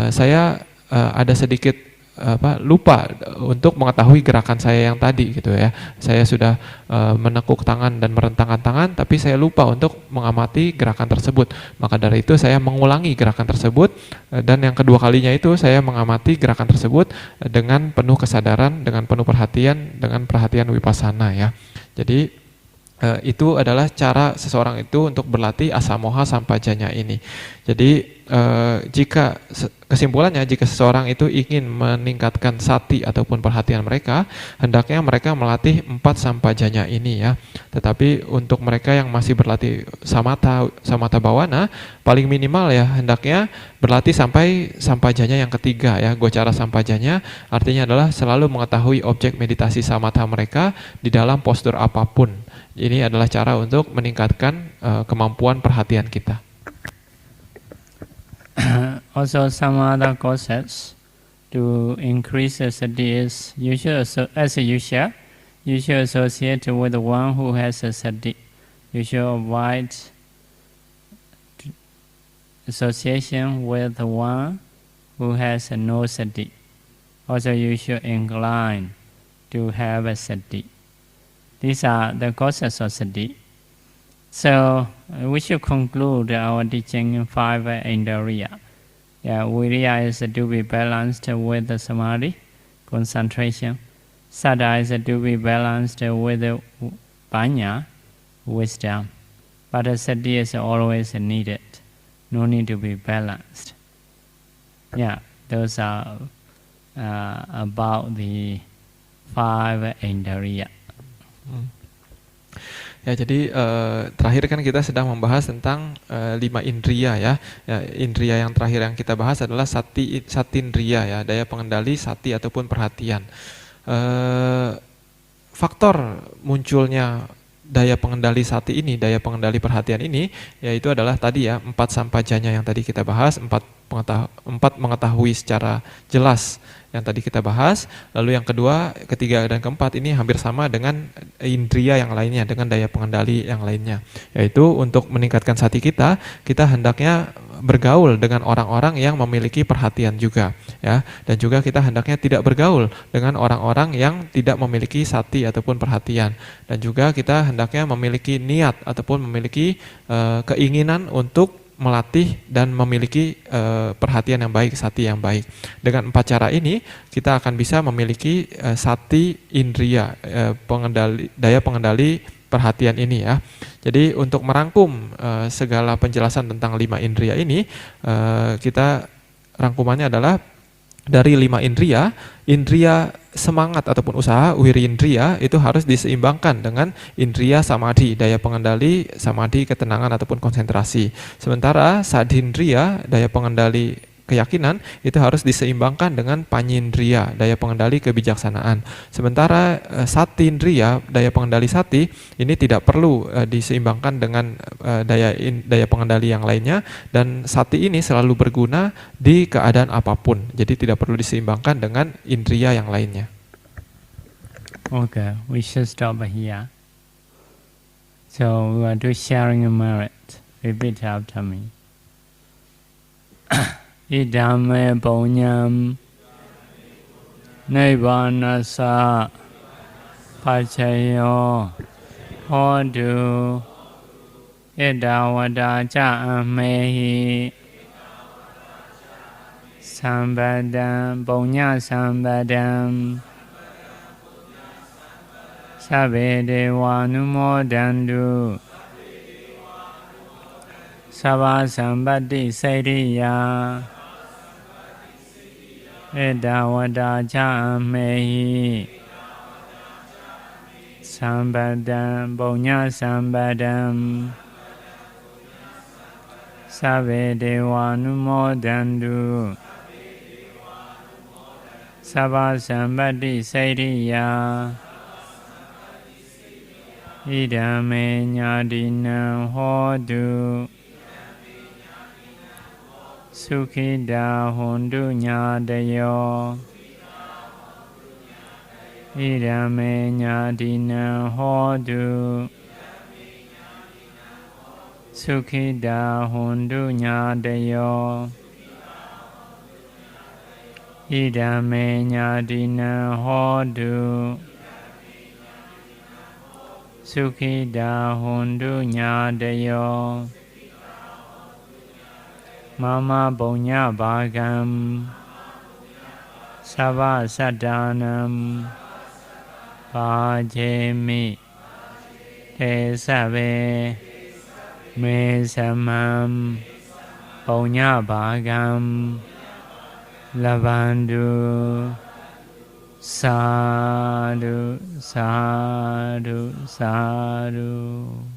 saya ada sedikit lupa untuk mengetahui gerakan saya yang tadi gitu ya. Saya sudah menekuk tangan dan merentangkan tangan, tapi saya lupa untuk mengamati gerakan tersebut. Maka dari itu saya mengulangi gerakan tersebut, dan yang kedua kalinya itu saya mengamati gerakan tersebut dengan penuh kesadaran, dengan penuh perhatian, dengan perhatian vipassana ya. Jadi itu adalah cara seseorang itu untuk berlatih asamoha sampajanya ini. Jadi jika kesimpulannya, jika seseorang itu ingin meningkatkan sati ataupun perhatian mereka, hendaknya mereka melatih 4 sampajanya ini ya. Tetapi untuk mereka yang masih berlatih samatha bawana, paling minimal ya hendaknya berlatih sampai sampajanya yang ketiga ya. Gocara sampajanya artinya adalah selalu mengetahui objek meditasi samatha mereka di dalam postur apapun. Ini adalah cara untuk meningkatkan kemampuan perhatian kita. Also, some other causes to increase the sati is you should associate with the one who has a sati. You should avoid association with the one who has no sati. Also, you should incline to have a sati. These are the causes of sati. So we should conclude our teaching in 5 indriya. Yeah, viriya is to be balanced with the samadhi, concentration. Saddha is to be balanced with the panya, wisdom. But the sati is always needed. No need to be balanced. Yeah, those are about the 5 indriya. Ya, jadi terakhir kan kita sedang membahas tentang 5 indriya ya. Indriya yang terakhir yang kita bahas adalah satindriya ya, daya pengendali sati ataupun perhatian. Faktor munculnya daya pengendali sati ini, daya pengendali perhatian ini, yaitu adalah tadi ya 4 sampajanya yang tadi kita bahas, 4 mengetahui secara jelas yang tadi kita bahas. Lalu yang kedua, ketiga, dan keempat ini hampir sama dengan indriya yang lainnya, dengan daya pengendali yang lainnya. Yaitu untuk meningkatkan sati kita hendaknya bergaul dengan orang-orang yang memiliki perhatian juga, ya. Dan juga kita hendaknya tidak bergaul dengan orang-orang yang tidak memiliki sati ataupun perhatian. Dan juga kita hendaknya memiliki niat ataupun memiliki keinginan untuk melatih dan memiliki perhatian yang baik, sati yang baik. Dengan 4 cara ini kita akan bisa memiliki sati indriya, daya pengendali perhatian ini ya. Jadi untuk merangkum segala penjelasan tentang 5 indriya ini, kita rangkumannya adalah dari 5 indriya semangat ataupun usaha wirindriya itu harus diseimbangkan dengan indriya samadhi, daya pengendali samadhi, ketenangan ataupun konsentrasi. Sementara sadhindriya, daya pengendali keyakinan, itu harus diseimbangkan dengan panyindriya, daya pengendali kebijaksanaan. Sementara satindriya, daya pengendali sati, ini tidak perlu diseimbangkan dengan daya pengendali yang lainnya, dan sati ini selalu berguna di keadaan apapun. Jadi tidak perlu diseimbangkan dengan indriya yang lainnya. Okay, we should stop here. So we are doing sharing a merit. Repeat after me. Idame punyam nibbanasa pacayo hodu idawada ca amehi sambadam punya sambadam sabbe dewa numodandu sabba sambati sairiya edawada camehi sambadam punya sambadam sabbe dewa numodandu sabba sambati sairiya idame nyadina hodu Sukhida hondu nyadayo idame nyadina hodu Sukhida hondu nyadayo idame nyadina hodu Sukhida hundu nyadayo Mama Bonya Bhagam Sava Sadanam Bhajemi Te Save Me Samam Bonya Bhagam Lavandu Sadhu Sadhu Sadhu